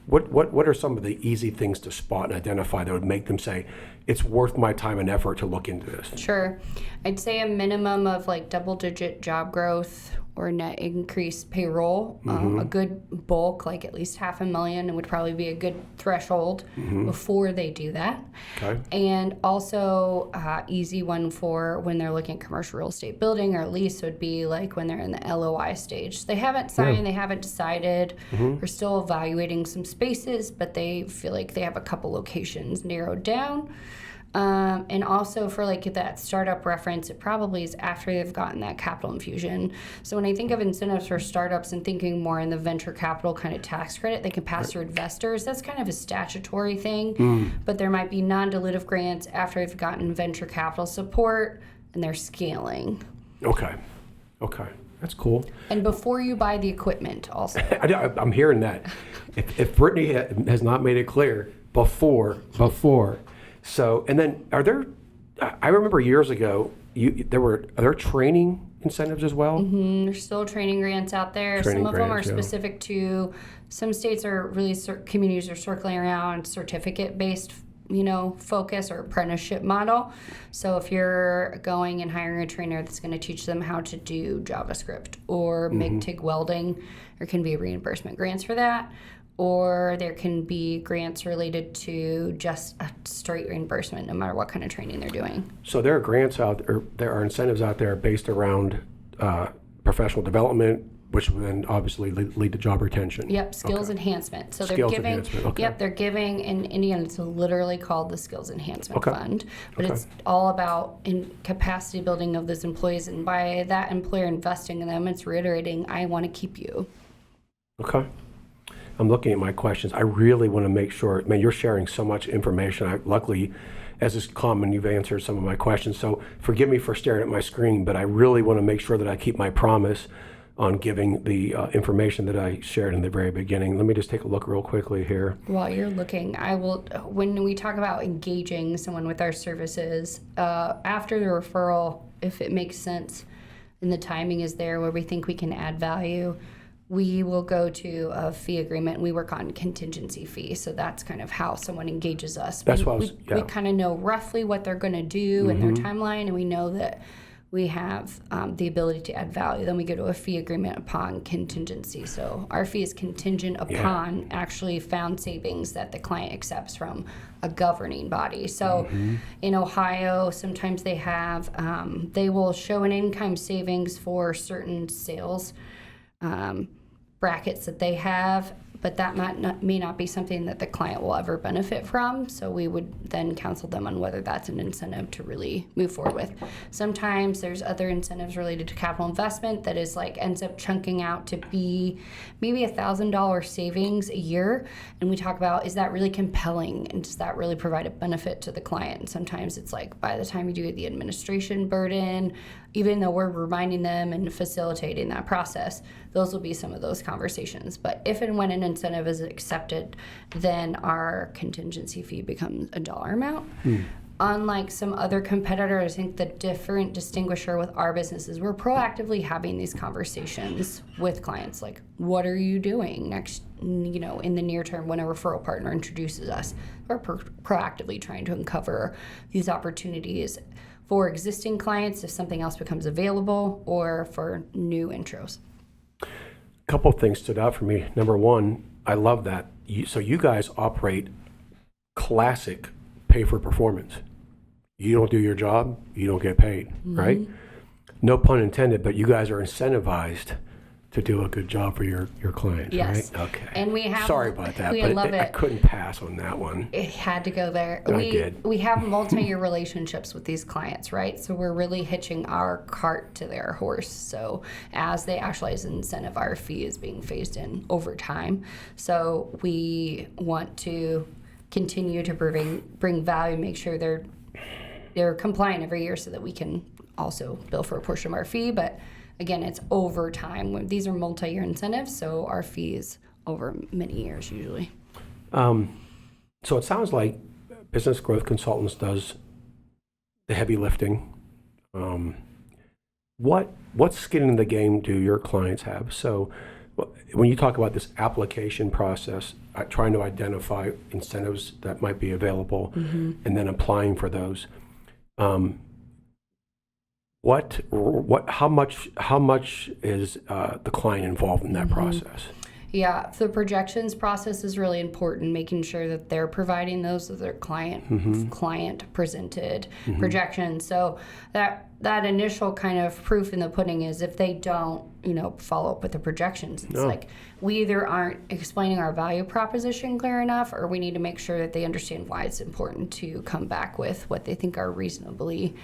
What are some of the easy things to spot and identify that would make them say, it's worth my time and effort to look into this? Sure. I'd say a minimum of like double-digit job growth or net increased payroll. A good bulk, like at least $500,000, would probably be a good threshold before they do that. Okay. And also, easy one for when they're looking at commercial real estate building or lease would be like when they're in the LOI stage. They haven't signed, they haven't decided. We're still evaluating some spaces, but they feel like they have a couple locations narrowed down. And also for like that startup reference, it probably is after they've gotten that capital infusion. So when I think of incentives for startups and thinking more in the venture capital kind of tax credit they can pass through investors, that's kind of a statutory thing. But there might be non-dilutive grants after they've gotten venture capital support and they're scaling. Okay. That's cool. And before you buy the equipment also. I'm hearing that. If Brittany has not made it clear, before. So, and then I remember years ago, are there training incentives as well? There's still training grants out there. Some of them are specific to, some states are really, communities are circling around certificate-based, focus or apprenticeship model. So if you're going and hiring a trainer that's going to teach them how to do JavaScript or MIG-TIG welding, there can be reimbursement grants for that. Or there can be grants related to just a straight reimbursement, no matter what kind of training they're doing. So there are grants out there, there are incentives out there based around professional development, which will then obviously lead to job retention. Yep, skills enhancement. So they're giving, they're giving, in Indiana, it's literally called the Skills Enhancement Fund. But it's all about in capacity building of those employees. And by that employer investing in them, it's reiterating, I want to keep you. Okay. I'm looking at my questions. I really want to make sure, man, you're sharing so much information. Luckily, as is common, you've answered some of my questions. So forgive me for staring at my screen, but I really want to make sure that I keep my promise on giving the information that I shared in the very beginning. Let me just take a look real quickly here. While you're looking, when we talk about engaging someone with our services, after the referral, if it makes sense and the timing is there where we think we can add value, we will go to a fee agreement. We work on contingency fee. So that's kind of how someone engages us. That's we kind of know roughly what they're going to do in their timeline, and we know that we have the ability to add value. Then we go to a fee agreement upon contingency. So our fee is contingent upon actually found savings that the client accepts from a governing body. So in Ohio, sometimes they have, they will show an income savings for certain sales brackets that they have, but that may not be something that the client will ever benefit from. So we would then counsel them on whether that's an incentive to really move forward with. Sometimes there's other incentives related to capital investment that is ends up chunking out to be maybe $1,000 savings a year. And we talk about, is that really compelling? And does that really provide a benefit to the client? And sometimes it's by the time you do the administration burden, even though we're reminding them and facilitating that process, those will be some of those conversations. But if and when an incentive is accepted, then our contingency fee becomes a dollar amount. Unlike some other competitors, I think the different distinguisher with our business is we're proactively having these conversations with clients. What are you doing next, in the near term when a referral partner introduces us? We're proactively trying to uncover these opportunities for existing clients if something else becomes available, or for new intros. A couple of things stood out for me. Number one, I love that. So you guys operate classic pay for performance. You don't do your job, you don't get paid, right? No pun intended, but you guys are incentivized to do a good job for your clients, yes. Right? Okay. And we have. Sorry about that, we but love it. I couldn't pass on that one. It had to go there. I did. We have multi-year relationships with these clients, right? So we're really hitching our cart to their horse. So as they actualize an incentive, our fee is being phased in over time. So we want to continue to bring value, make sure they're compliant every year, so that we can also bill for a portion of our fee. But again, it's over time. These are multi-year incentives, so our fee is over many years usually. So it sounds like Business Growth Consultants does the heavy lifting. What skin in the game do your clients have? So when you talk about this application process, trying to identify incentives that might be available and then applying for those, how much is the client involved in that process? Yeah, the projections process is really important, making sure that they're providing those as their client presented projections. So that initial kind of proof in the pudding is if they don't, follow up with the projections. It's we either aren't explaining our value proposition clear enough, or we need to make sure that they understand why it's important to come back with what they think are reasonably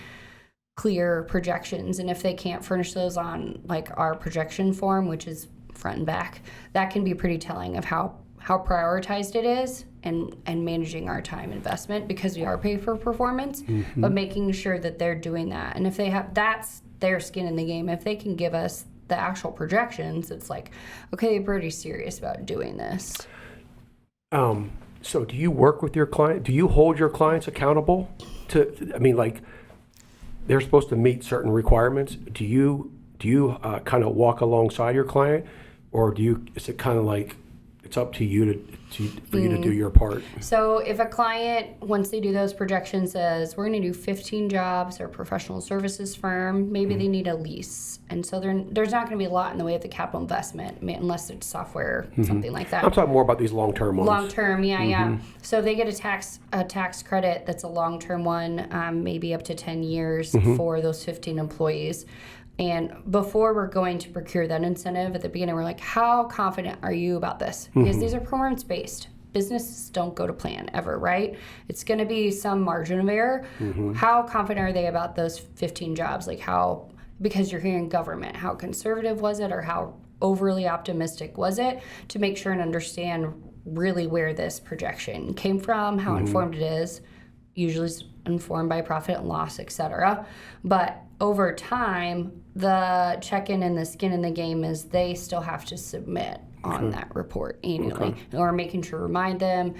clear projections. And if they can't furnish those on our projection form, which is front and back, that can be pretty telling of how prioritized it is and managing our time investment, because we are paid for performance, but making sure that they're doing that. And if they have, that's their skin in the game. If they can give us the actual projections, it's okay, they're pretty serious about doing this. So do you work with your client? Do you hold your clients accountable they're supposed to meet certain requirements? Do you kind of walk alongside your client, or is it kind of it's up to you for you to do your part? So if a client, once they do those projections, says we're going to do 15 jobs, or a professional services firm, maybe they need a lease. And so there's not going to be a lot in the way of the capital investment, unless it's software, something like that. I'm talking more about these long-term ones. Long-term, yeah. So they get a tax credit that's a long-term one, maybe up to 10 years for those 15 employees. And before we're going to procure that incentive, at the beginning, we're how confident are you about this? Because these are performance-based. Businesses don't go to plan ever, right? It's going to be some margin of error. How confident are they about those 15 jobs? Because you're hearing government, how conservative was it, or how overly optimistic was it, to make sure and understand really where this projection came from, how informed it is. usually is informed by profit and loss, etc. But over time, the check-in and the skin in the game is they still have to submit on that report annually, or making sure to remind them,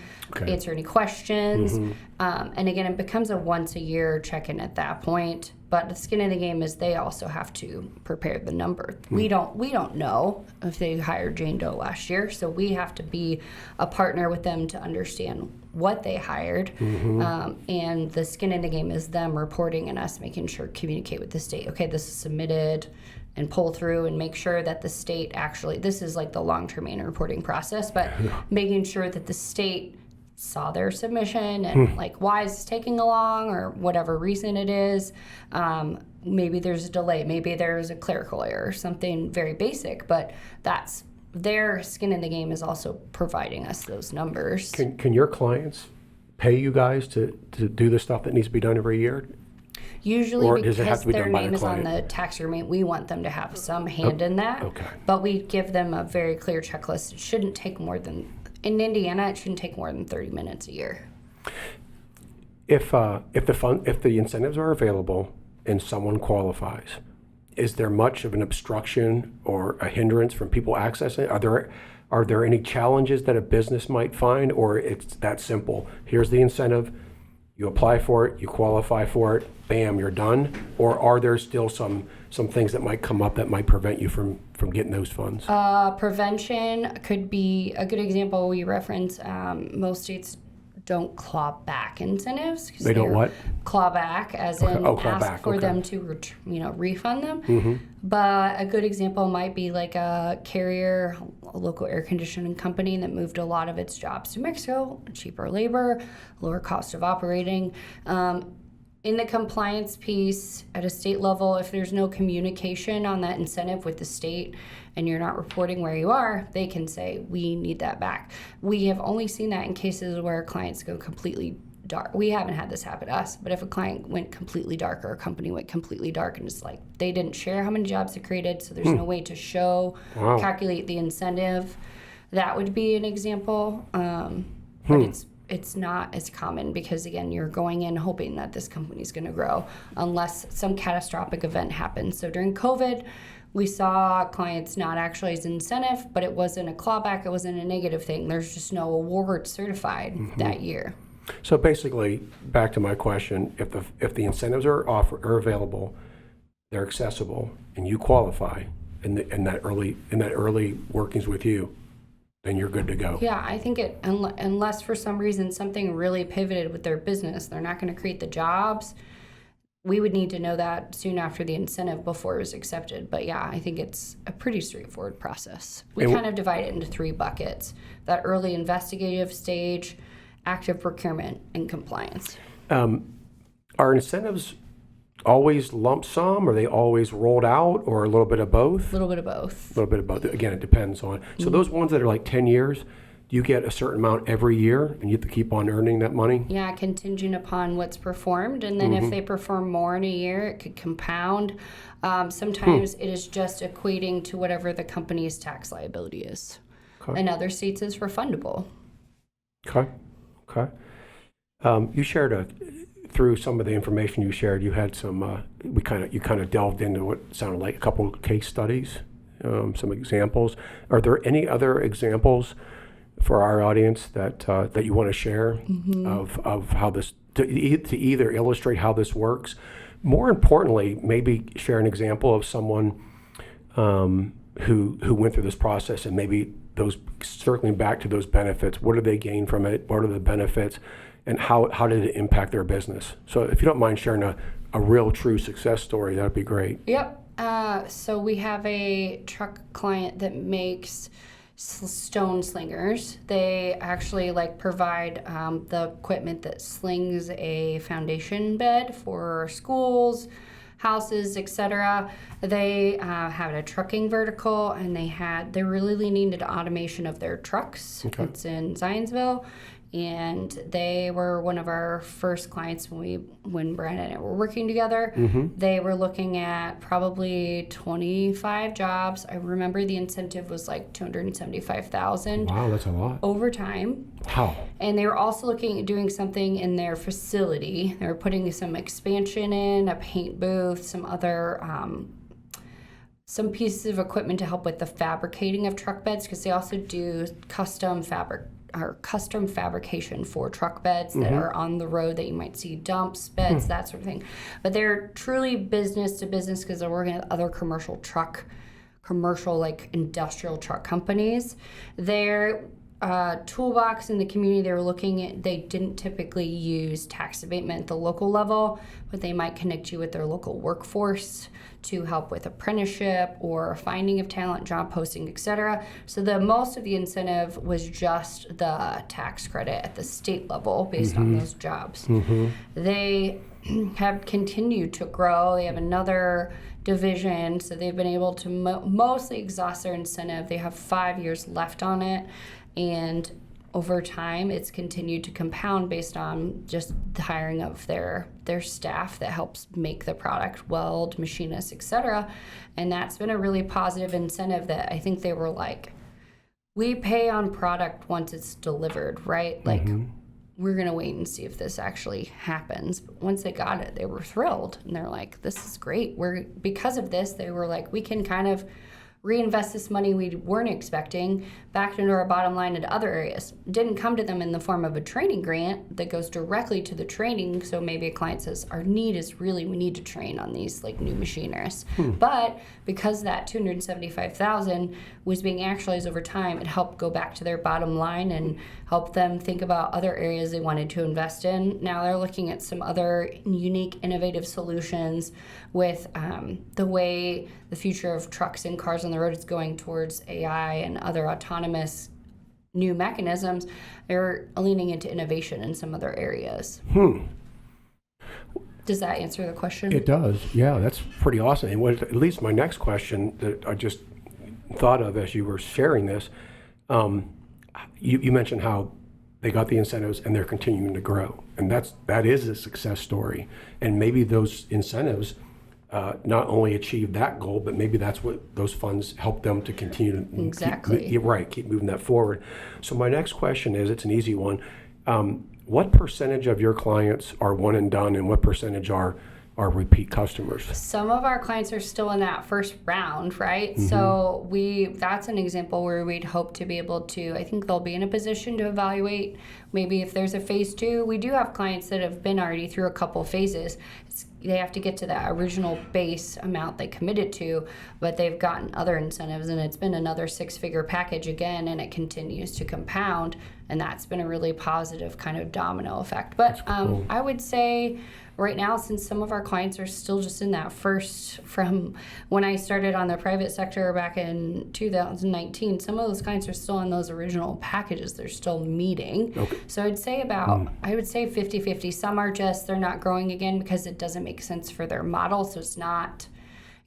answer any questions. And again, it becomes a once a year check-in at that point. But the skin in the game is they also have to prepare the number. We don't know if they hired Jane Doe last year, so we have to be a partner with them to understand what they hired. And the skin in the game is them reporting and us making sure communicate with the state. Okay, this is submitted, and pull through and make sure that the state actually, this is like the long-term annual reporting process, but making sure that the state saw their submission and like why is this taking along or whatever reason it is. Maybe there's a delay, maybe there's a clerical error, something very basic, but that's their skin in the game is also providing us those numbers. Can your clients pay you guys to do the stuff that needs to be done every year? Usually, or does it have because to be their done by the name is on client? the tax return, we want them to have some hand in that. But we give them a very clear checklist. It shouldn't take more than, in Indiana, it shouldn't take more than 30 minutes a year. If the incentives are available and someone qualifies, is there much of an obstruction or a hindrance from people accessing? Are there any challenges that a business might find, or it's that simple? Here's the incentive. You apply for it, you qualify for it, bam, you're done? Or are there still some things that might come up that might prevent you from getting those funds? Prevention could be a good example. We reference most states don't claw back incentives. They don't what? Claw back, as in ask for them to refund them. But a good example might be like a Carrier, a local air conditioning company that moved a lot of its jobs to Mexico, cheaper labor, lower cost of operating. In the compliance piece at a state level, if there's no communication on that incentive with the state and you're not reporting where you are, they can say, we need that back. We have only seen that in cases where clients go completely dark. We haven't had this happen to us, but if a client went completely dark or a company went completely dark and it's like they didn't share how many jobs they created, so there's no way to show, calculate the incentive, that would be an example. But it's not as common because, again, you're going in hoping that this company's going to grow unless some catastrophic event happens. So during COVID, we saw clients not actually as incentive, but it wasn't a clawback, it wasn't a negative thing. There's just no award certified that year. So basically, back to my question, if the incentives are available, they're accessible, and you qualify in that early workings with you, then you're good to go. Yeah, I think unless for some reason something really pivoted with their business, they're not going to create the jobs, we would need to know that soon after the incentive before it was accepted. But yeah, I think it's a pretty straightforward process. We kind of divide it into 3 buckets: that early investigative stage, active procurement, and compliance. Are incentives always lump sum? Are they always rolled out, or a little bit of both? A little bit of both. A little bit of both. Again, it depends on. So those ones that are like 10 years, do you get a certain amount every year and you have to keep on earning that money? Yeah, contingent upon what's performed. And then if they perform more in a year, it could compound. Sometimes it is just equating to whatever the company's tax liability is. In other states, it's refundable. Okay. You shared through some of the information you shared, you had some. You kind of delved into what sounded like a couple of case studies, some examples. Are there any other examples for our audience that you want to share of how this to either illustrate how this works? More importantly, maybe share an example of someone who went through this process, and maybe those circling back to those benefits. What do they gain from it? What are the benefits? And how did it impact their business? So if you don't mind sharing a real true success story, that would be great. Yep. So we have a truck client that makes stone slingers. They actually provide the equipment that slings a foundation bed for schools, houses, etc. They had a trucking vertical, and they really leaned into automation of their trucks. It's in Zionsville. and they were one of our first clients when Brian and I were working together. They were looking at probably 25 jobs. I remember the incentive was like $275,000. Wow, that's a lot. Over time. Wow. And they were also looking at doing something in their facility. They were putting some expansion in, a paint booth, some other some pieces of equipment to help with the fabricating of truck beds, because they also do custom fabrication for truck beds that are on the road that you might see, dumps, beds, that sort of thing. But they're truly business to business because they're working with other commercial like industrial truck companies. Their toolbox in the community they were looking at, they didn't typically use tax abatement at the local level, but they might connect you with their local workforce to help with apprenticeship or finding of talent, job posting, etc. So most of the incentive was just the tax credit at the state level based on those jobs. They have continued to grow. They have another division, so they've been able to mostly exhaust their incentive. They have 5 years left on it, and over time it's continued to compound based on just the hiring of their staff that helps make the product, weld, machinists, etc. And that's been a really positive incentive that I think they were like, we pay on product once it's delivered, right? Like, we're going to wait and see if this actually happens. But once they got it, they were thrilled. And they're like, this is great. Because of this, they were like, we can kind of reinvest this money we weren't expecting back into our bottom line into other areas. Didn't come to them in the form of a training grant that goes directly to the training. So maybe a client says, our need is really, we need to train on these like new machinists. But because that $275,000 was being actualized over time, it helped go back to their bottom line and help them think about other areas they wanted to invest in. Now they're looking at some other unique, innovative solutions with the way the future of trucks and cars on the road is going towards AI and other autonomous new mechanisms. They're leaning into innovation in some other areas. Does that answer the question? It does. Yeah, that's pretty awesome. And what at least my next question that I just thought of as you were sharing this, you mentioned how they got the incentives and they're continuing to grow, and that is a success story. And maybe those incentives not only achieve that goal, but maybe that's what those funds help them to continue to keep moving that forward. So my next question is, it's an easy one. What percentage of your clients are one and done, and what percentage are repeat customers? Some of our clients are still in that first round, right? So that's an example where we'd hope to be able to, I think they'll be in a position to evaluate maybe if there's a phase 2. We do have clients that have been already through a couple phases. They have to get to that original base amount they committed to, but they've gotten other incentives, and it's been another 6-figure package again, and it continues to compound, and that's been a really positive kind of domino effect. But cool. I would say right now, since some of our clients are still just in that first, from when I started on the private sector back in 2019, some of those clients are still on those original packages. They're still meeting. Okay. So I'd say I would say 50-50. Some are just, they're not growing again because it doesn't make sense for their model. So it's not,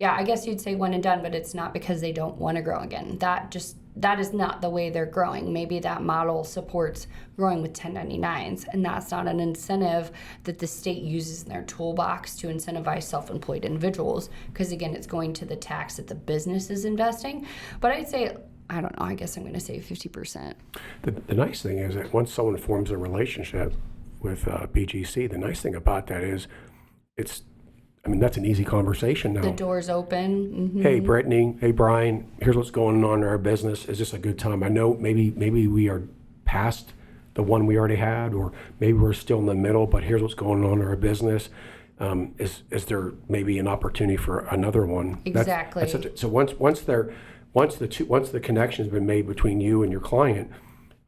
I guess you'd say one and done, but it's not because they don't want to grow again. That is not the way they're growing. Maybe that model supports growing with 1099s, and that's not an incentive that the state uses in their toolbox to incentivize self-employed individuals, because again, it's going to the tax that the business is investing. But I'd say, I don't know, I guess I'm going to say 50%. The nice thing is that once someone forms a relationship with BGC, the nice thing about that is that's an easy conversation now. The door's open. Hey, Brittany. Hey, Brian. Here's what's going on in our business. Is this a good time? I know maybe we are past the one we already had, or maybe we're still in the middle, but here's what's going on in our business. Is there maybe an opportunity for another one? Exactly. So once the connection has been made between you and your client,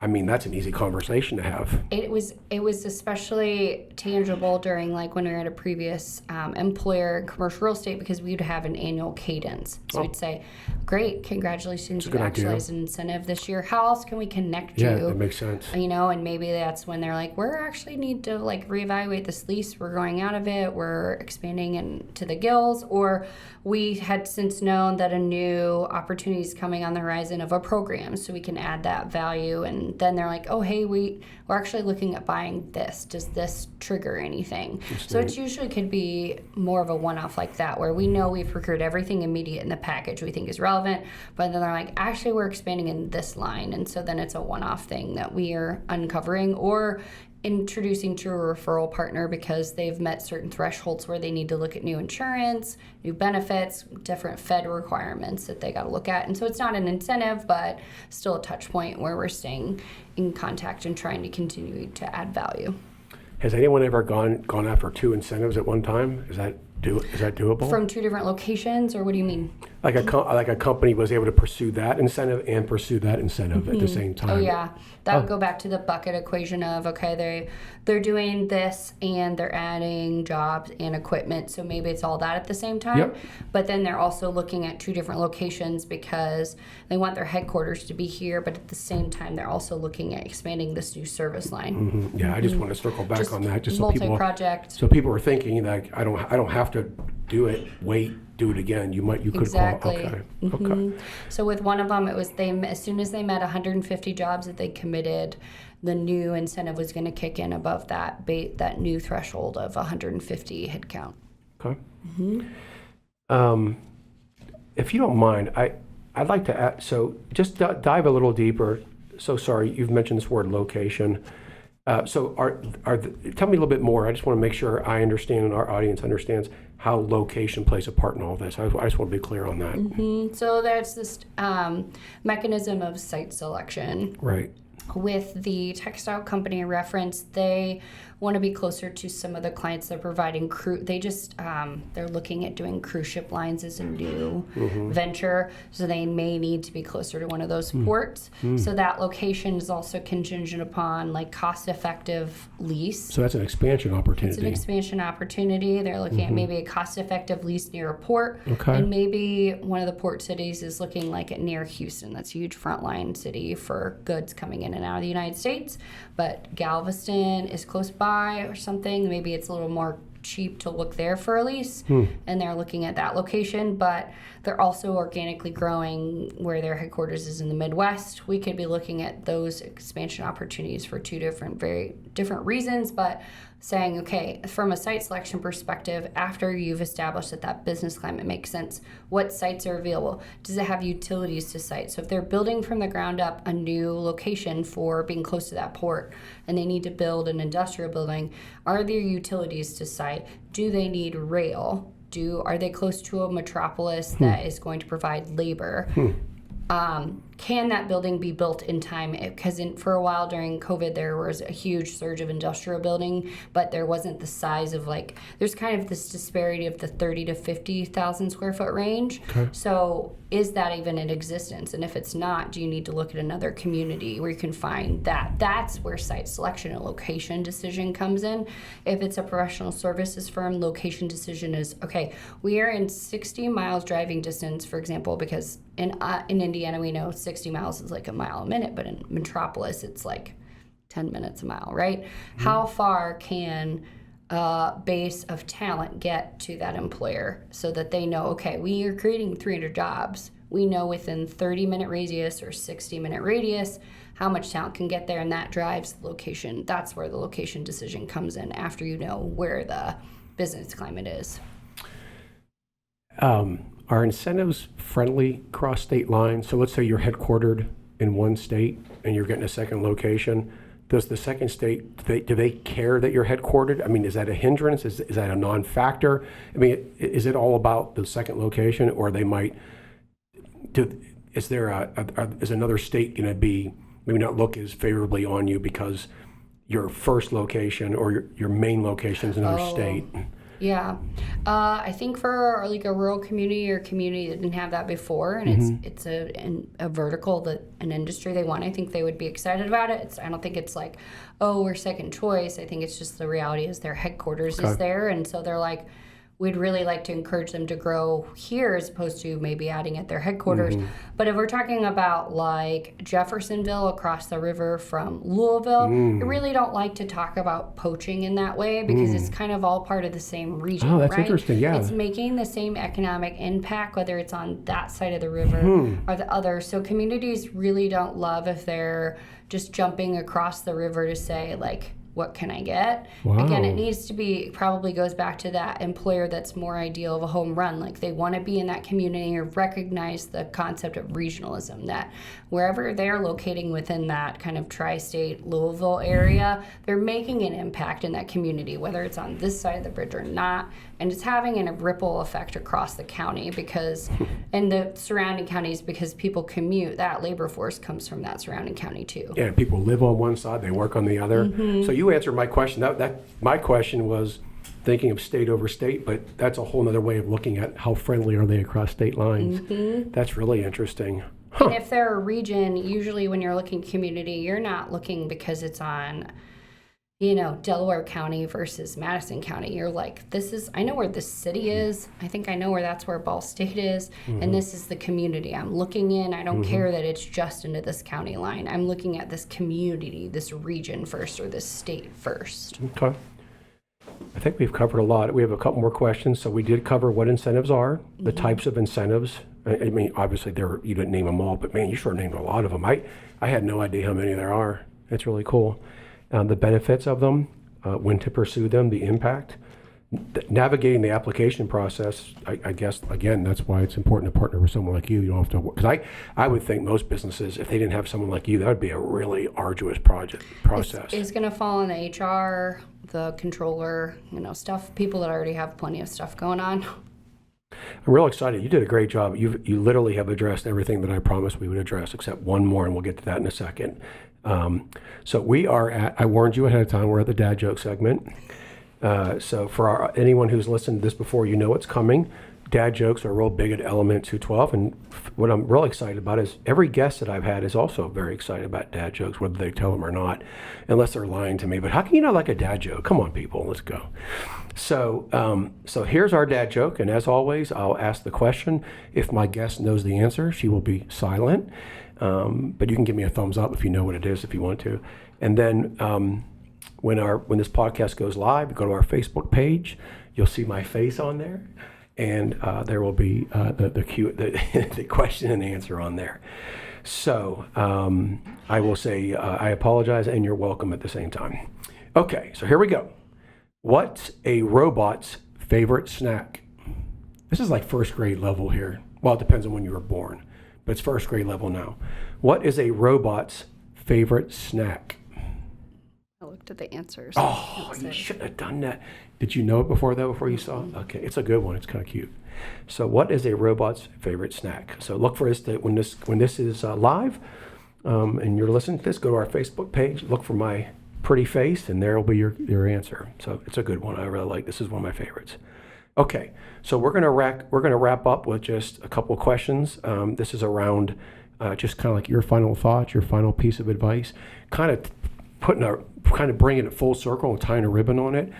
that's an easy conversation to have. It was especially tangible during when we were at a previous employer in commercial real estate, because we'd have an annual cadence. So we'd say, great, congratulations, you've actualized an incentive this year. How else can we connect you? Yeah, that makes sense. And maybe that's when they're like, we're actually need to reevaluate this lease. We're going out of it. We're expanding into the gills. Or we had since known that a new opportunity is coming on the horizon of a program, so we can add that value and location. Then they're like, oh, hey, we're actually looking at buying this. Does this trigger anything? So it usually could be more of a one-off like that, where we know we've procured everything immediate in the package we think is relevant, but then they're like, actually, we're expanding in this line. And so then it's a one-off thing that we are uncovering or introducing to a referral partner because they've met certain thresholds where they need to look at new insurance, new benefits, different Fed requirements that they got to look at. And so it's not an incentive, but still a touch point where we're staying in contact and trying to continue to add value. Has anyone ever gone after 2 incentives at one time? Is that doable? From 2 different locations, or what do you mean? Like a company was able to pursue that incentive and pursue that incentive at the same time. Oh yeah, that would go back to the bucket equation of, okay, they're doing this and they're adding jobs and equipment, so maybe it's all that at the same time. Yep. But then they're also looking at 2 different locations because they want their headquarters to be here, but at the same time they're also looking at expanding this new service line. Yeah, I just want to circle back on that, just so multi-project. So people are thinking like, I don't have to do it. Do it again. You could exactly. call. Okay. Mm-hmm. Okay. So with one of them, it was as soon as they met 150 jobs that they committed, the new incentive was going to kick in above that new threshold of 150 headcount. Okay. If you don't mind, I'd like to add, so just dive a little deeper. So sorry, you've mentioned this word location. So tell me a little bit more. I just want to make sure I understand and our audience understands how location plays a part in all this. I just want to be clear on that. Mm-hmm. So there's this mechanism of site selection. Right. With the textile company reference, they want to be closer to some of the clients they're providing crew. They just they're looking at doing cruise ship lines as a new venture, so they may need to be closer to one of those ports. So that location is also contingent upon like cost-effective lease. So that's an expansion opportunity. It's an expansion opportunity. They're looking at maybe a cost-effective lease near a port, okay. And maybe one of the port cities is looking like it near Houston. That's a huge frontline city for goods coming in and out of the United States. But Galveston is close by or something. Maybe it's a little more cheap to look there for a lease, and they're looking at that location, but they're also organically growing where their headquarters is in the Midwest. We could be looking at those expansion opportunities for 2 very different reasons, but saying, okay, from a site selection perspective, after you've established that business climate makes sense, what sites are available? Does it have utilities to site? So if they're building from the ground up a new location for being close to that port and they need to build an industrial building, are there utilities to site? Do they need rail? Are they close to a metropolis that is going to provide labor? Can that building be built in time? Because for a while during COVID, there was a huge surge of industrial building, but there wasn't the size of there's kind of this disparity of the 30 to 50,000 square foot range. Okay. So is that even in existence? And if it's not, do you need to look at another community where you can find that? That's where site selection and location decision comes in. If it's a professional services firm, location decision is, okay, we are in 60 miles driving distance, for example, because in Indiana, we know 60 miles is like a mile a minute, but in Metropolis, it's like 10 minutes a mile, right? How far can a base of talent get to that employer so that they know, okay, we are creating 300 jobs. We know within 30-minute radius or 60-minute radius how much talent can get there, and that drives the location. That's where the location decision comes in after you know where the business climate is. Are incentives friendly cross state lines? So let's say you're headquartered in one state and you're getting a second location. Does the second state, do they care that you're headquartered? I mean, is that a hindrance? Is that a non-factor? I mean, is it all about the second location, or they might, is another state going to be, maybe not look as favorably on you because your first location or your main location is another state? Yeah, I think for like a rural community or community that didn't have that before, and it's a vertical, that an industry they want, I think they would be excited about it. I don't think it's like, oh, we're second choice. I think it's just the reality is their headquarters is there, and so they're like, we'd really like to encourage them to grow here as opposed to maybe adding at their headquarters. But if we're talking about like Jeffersonville across the river from Louisville, I really don't like to talk about poaching in that way because it's kind of all part of the same region. Oh, that's right? interesting. Yeah. It's making the same economic impact, whether it's on that side of the river or the other. So communities really don't love if they're just jumping across the river to say, like, what can I get? Wow. Again, it needs to be, probably goes back to that employer that's more ideal of a home run. Like they want to be in that community or recognize the concept of regionalism, that wherever they're locating within that kind of tri-state Louisville area, they're making an impact in that community, whether it's on this side of the bridge or not. And it's having a ripple effect across the county because, and the surrounding counties, because people commute, that labor force comes from that surrounding county too. Yeah, people live on one side, they work on the other. So you answered my question. That my question was thinking of state over state, but that's a whole other way of looking at how friendly are they across state lines. That's really interesting. And if they're a region, usually when you're looking community, you're not looking because it's on, you know, Delaware County versus Madison County. You're like, I know where this city is. I think I know where Ball State is. And this is the community I'm looking in. I don't care that it's just into this county line. I'm looking at this community, this region first, or this state first. Okay. I think we've covered a lot. We have a couple more questions. So we did cover what incentives are, the types of incentives. I mean, obviously you didn't name them all, but man, you sure named a lot of them. I had no idea how many there are. It's really cool. The benefits of them, when to pursue them, the impact, navigating the application process. I guess, again, that's why it's important to partner with someone like you. You don't have to work. Because I would think most businesses, if they didn't have someone like you, that would be a really arduous process. It's going to fall on the HR, the controller, people that already have plenty of stuff going on. I'm real excited. You did a great job. You literally have addressed everything that I promised we would address, except one more, and we'll get to that in a second. So we are I warned you ahead of time, we're at the dad joke segment. So for anyone who's listened to this before, you know what's coming. Dad jokes are real big at Element 212, and what I'm real excited about is every guest that I've had is also very excited about dad jokes, whether they tell them or not, unless they're lying to me. But how can you not like a dad joke? Come on, people, let's go. So here's our dad joke, and as always, I'll ask the question. If my guest knows the answer, she will be silent, but you can give me a thumbs up if you know what it is, if you want to. And then when this podcast goes live, go to our Facebook page. You'll see my face on there. And there will be the question and answer on there. So I will say I apologize and you're welcome at the same time. Okay, so here we go. What's a robot's favorite snack? This is like first grade level here. Well, it depends on when you were born, but it's first grade level now. What is a robot's favorite snack? I looked at the answers. Oh, you shouldn't have done that. Did you know it before you saw it? Okay, it's a good one. It's kind of cute. So what is a robot's favorite snack? So look for us when this is live and you're listening to this, go to our Facebook page, look for my pretty face, and there will be your answer. So it's a good one. I really like this. Is one of my favorites. Okay, so we're gonna wrap up with just a couple of questions. This is around just kind of like your final thoughts, your final piece of advice, kind of bringing it full circle and tying a ribbon on it.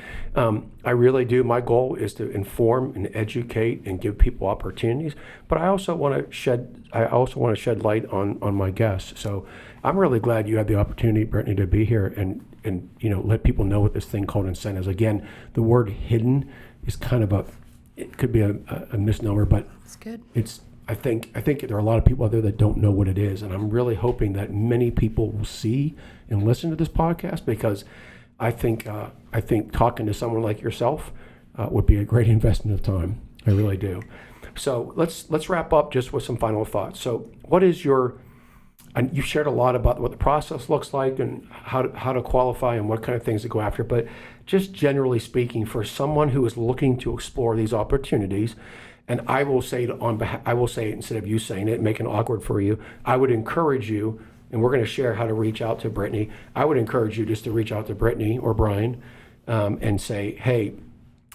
I really do. My goal is to inform and educate and give people opportunities, but I also want to shed light on my guests. So I'm really glad you had the opportunity, Brittany, to be here and let people know what this thing called incentives. Again, the word hidden is kind of it could be a misnomer, but it's good. I think there are a lot of people out there that don't know what it is, and I'm really hoping that many people will see and listen to this podcast, because I think talking to someone like yourself would be a great investment of time. I really do. So let's wrap up just with some final thoughts. So what is and you shared a lot about what the process looks like and how to qualify and what kind of things to go after, but just generally speaking, for someone who is looking to explore these opportunities. And I will say it instead of you saying it, making it awkward for you. I would encourage you, and we're going to share how to reach out to Brittany. I would encourage you just to reach out to Brittany or Brian and say, hey,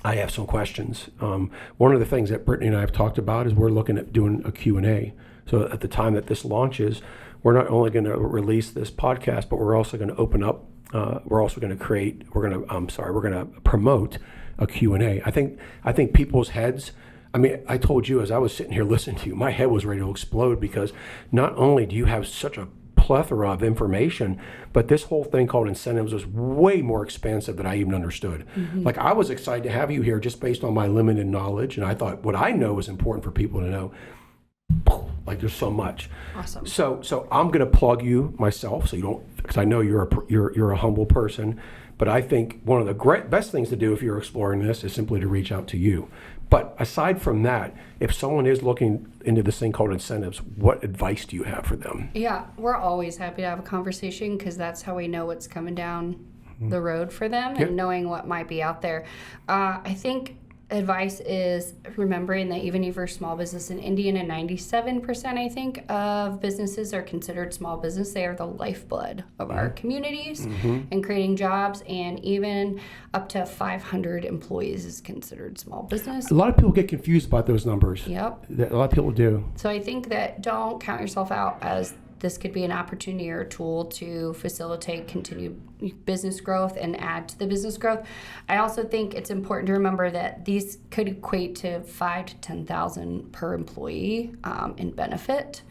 I have some questions. One of the things that Brittany and I have talked about is we're looking at doing a Q&A. So at the time that this launches, we're not only going to release this podcast, but we're also going to open up we're also going to promote a Q&A. I think people's heads, I mean, I told you as I was sitting here listening to you, my head was ready to explode, because not only do you have such a plethora of information, but this whole thing called incentives was way more expansive than I even understood. Like, I was excited to have you here just based on my limited knowledge, and I thought what I know is important for people to know. Like, there's so much. Awesome. So I'm going to plug you myself, so you don't, because I know you're a humble person, but I think one of the best things to do if you're exploring this is simply to reach out to you. But aside from that, if someone is looking into this thing called incentives, what advice do you have for them? Yeah, we're always happy to have a conversation, because that's how we know what's coming down the road for them, and knowing what might be out there. I think advice is remembering that even if you're a small business in Indiana, 97%, I think, of businesses are considered small business. They are the lifeblood of our communities and creating jobs, and even up to 500 employees is considered small business. A lot of people get confused about those numbers. Yep. A lot of people do. So I think that don't count yourself out, as this could be an opportunity or a tool to facilitate continued business growth and add to the business growth. I also think it's important to remember that these could equate to $5,000 to $10,000 per employee in benefit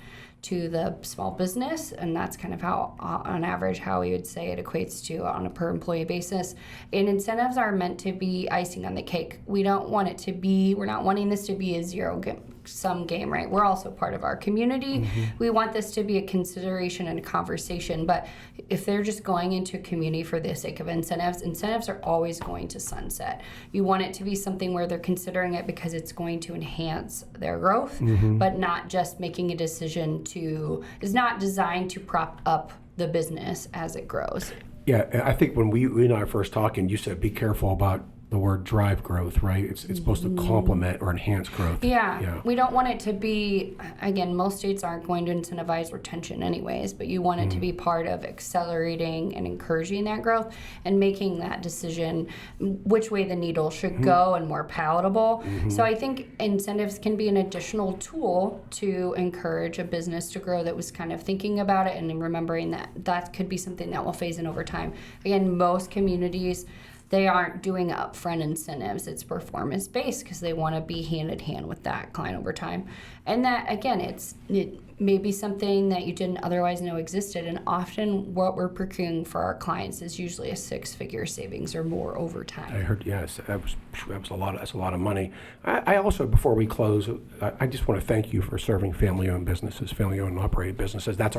to the small business, and that's kind of how, on average, how we would say it equates to on a per employee basis. And incentives are meant to be icing on the cake. We're not wanting this to be a zero-sum game, right? We're also part of our community. We want this to be a consideration and a conversation, but if they're just going into a community for the sake of incentives are always going to sunset. You want it to be something where they're considering it because it's going to enhance their growth, but not just making a decision is not designed to prop up the business as it grows. Yeah, I think when we and I were first talking, you said be careful about the word drive growth, right? It's supposed to complement or enhance growth. Yeah, we don't want it to be, again, most states aren't going to incentivize retention anyways, but you want it to be part of accelerating and encouraging that growth and making that decision which way the needle should go and more palatable. So I think incentives can be an additional tool to encourage a business to grow that was kind of thinking about it and remembering that that could be something that will phase in over time. Again, most communities, they aren't doing upfront incentives. It's performance based because they want to be hand in hand with that client over time. And that, again, it may be something that you didn't otherwise know existed. And often what we're procuring for our clients is usually a 6-figure savings or more over time. I heard, yes, that's a lot of money. I also, before we close, I just want to thank you for serving family-owned businesses, family-owned and operated businesses. That's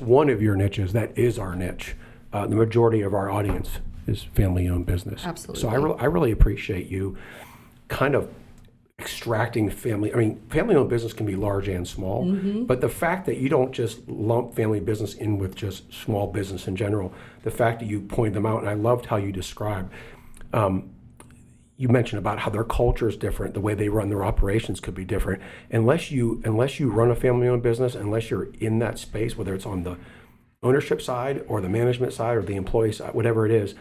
one of your niches. That is our niche. The majority of our audience is family-owned business. Absolutely. So I really appreciate you kind of extracting family-owned business can be large and small, but the fact that you don't just lump family business in with just small business in general, the fact that you pointed them out, and I loved how you described, you mentioned about how their culture is different, the way they run their operations could be different. Unless you run a family-owned business, unless you're in that space, whether it's on the ownership side or the management side or the employee side, whatever it is,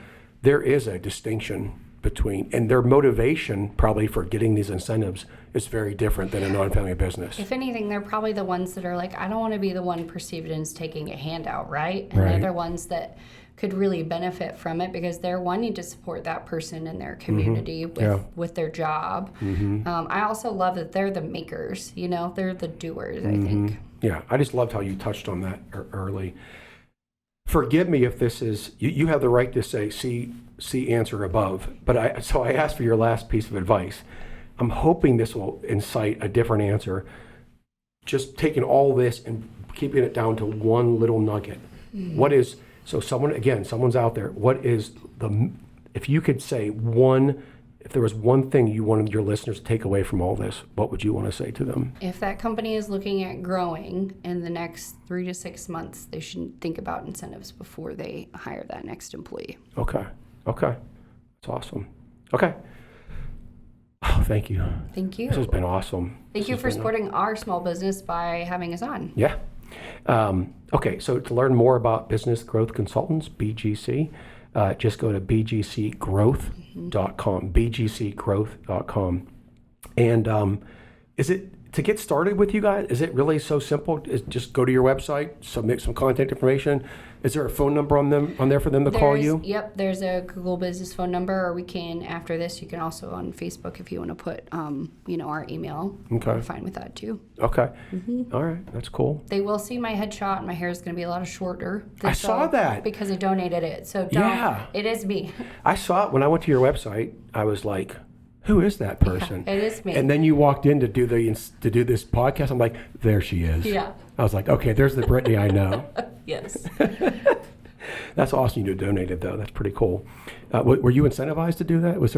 there is a distinction between, and their motivation probably for getting these incentives is very different than a non-family business. If anything, they're probably the ones that are like, I don't want to be the one perceived as taking a handout, right? And they're the ones that could really benefit from it because they're wanting to support that person in their community with their job. I also love that they're the makers, they're the doers, I think. Yeah, I just loved how you touched on that early. Forgive me if this is, you have the right to say, see answer above, but I asked for your last piece of advice. I'm hoping this will incite a different answer. Just taking all this and keeping it down to one little nugget. What is, someone's out there, what is if you could say if there was one thing you wanted your listeners to take away from all this, what would you want to say to them? If that company is looking at growing in the next 3 to 6 months, they should think about incentives before they hire that next employee. Okay. That's awesome. Okay. Oh, thank you. Thank you. This has been awesome. Thank you for supporting our small business by having us on. Yeah. Okay, so to learn more about Business Growth Consultants, BGC, just go to bgcgrowth.com, bgcgrowth.com. And is it to get started with you guys, is it really so simple? Just go to your website, submit some contact information. Is there a phone number on there for them to call you? Yep, there's a Google Business phone number, or we can, after this, you can also on Facebook if you want to put, our email. Okay. We're fine with that too. Okay. All right, that's cool. They will see my headshot, and my hair is going to be a lot shorter. I saw that. Because I donated it. So it is me. I saw it when I went to your website. I was like, who is that person? Yeah, it is me. And then you walked in to do this podcast. I'm like, there she is. Yeah. I was like, okay, there's the Brittany I know. Yes. That's awesome you donated, though. That's pretty cool. Were you incentivized to do that? Is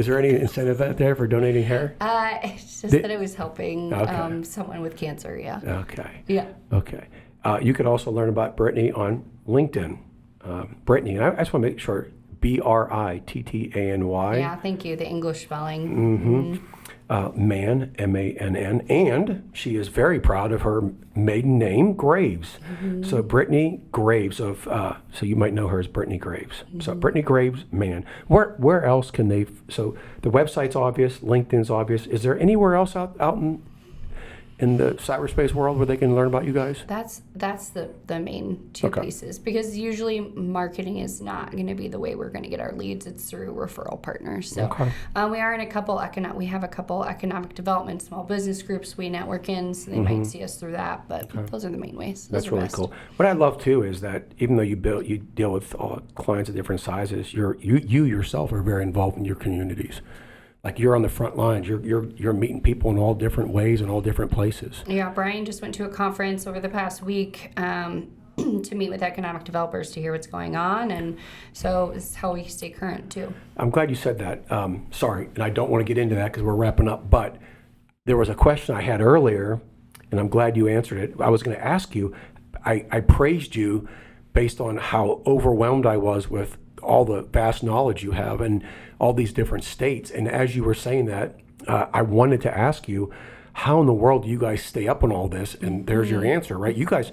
there any incentive out there for donating hair? It's just that it was helping someone with cancer, yeah. Okay. Yeah. Okay. You could also learn about Brittany on LinkedIn. Brittany, and I just want to make sure, Brittany. Yeah, thank you. The English spelling. Mann, Mann, and she is very proud of her maiden name, Graves. So Brittany Graves so you might know her as Brittany Graves. So Brittany Graves Mann. Where else can they? So the website's obvious, LinkedIn's obvious. Is there anywhere else out in the cyberspace world where they can learn about you guys? That's the main two places, because usually marketing is not going to be the way we're going to get our leads. It's through referral partners. So we are in we have a couple economic development small business groups we network in, so they might see us through that. But those are the main ways. That's really cool. What I love too is that even though you deal with clients of different sizes, you yourself are very involved in your communities. Like you're on the front lines. You're meeting people in all different ways and all different places. Yeah, Brian just went to a conference over the past week to meet with economic developers to hear what's going on, and so it's how we stay current too. I'm glad you said that. Sorry, and I don't want to get into that because we're wrapping up, but there was a question I had earlier, and I'm glad you answered it. I was going to ask you, I praised you based on how overwhelmed I was with all the vast knowledge you have and all these different states. And as you were saying that, I wanted to ask you, how in the world do you guys stay up on all this? And there's your answer, right? You guys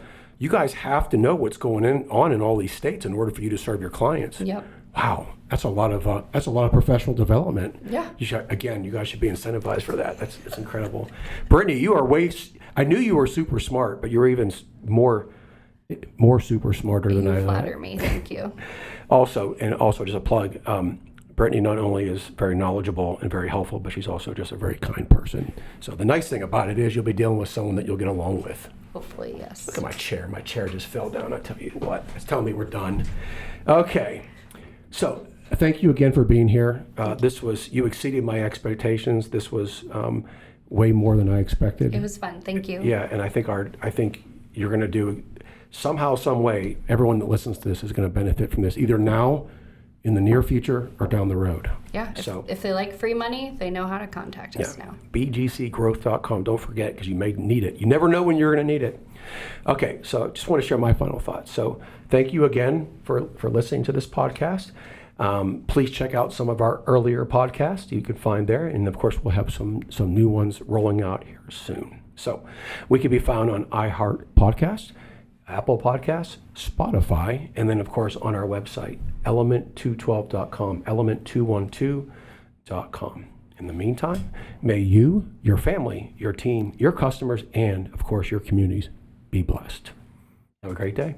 have to know what's going on in all these states in order for you to serve your clients. Yep. Wow, that's a lot of professional development. Yeah. You guys should be incentivized for that. That's incredible. Brittany, I knew you were super smart, but you're even more super smarter than I thought. You flatter me, thank you. Also just a plug, Brittany not only is very knowledgeable and very helpful, but she's also just a very kind person. So the nice thing about it is you'll be dealing with someone that you'll get along with. Hopefully, yes. Look at my chair. My chair just fell down. I tell you what. It's telling me we're done. Okay. So thank you again for being here. You exceeded my expectations. This was way more than I expected. It was fun. Thank you. Yeah, and I think you're going to do somehow, some way, everyone that listens to this is going to benefit from this, either now, in the near future, or down the road. Yeah, if they like free money, they know how to contact us now. bgcgrowth.com. Don't forget, because you may need it. You never know when you're going to need it. Okay, so just want to share my final thoughts. So thank you again for listening to this podcast. Please check out some of our earlier podcasts you can find there. And of course, we'll have some new ones rolling out here soon. So we can be found on iHeart Podcasts, Apple Podcasts, Spotify, and then, of course, on our website, element212.com, element212.com. In the meantime, may you, your family, your team, your customers, and, of course, your communities be blessed. Have a great day.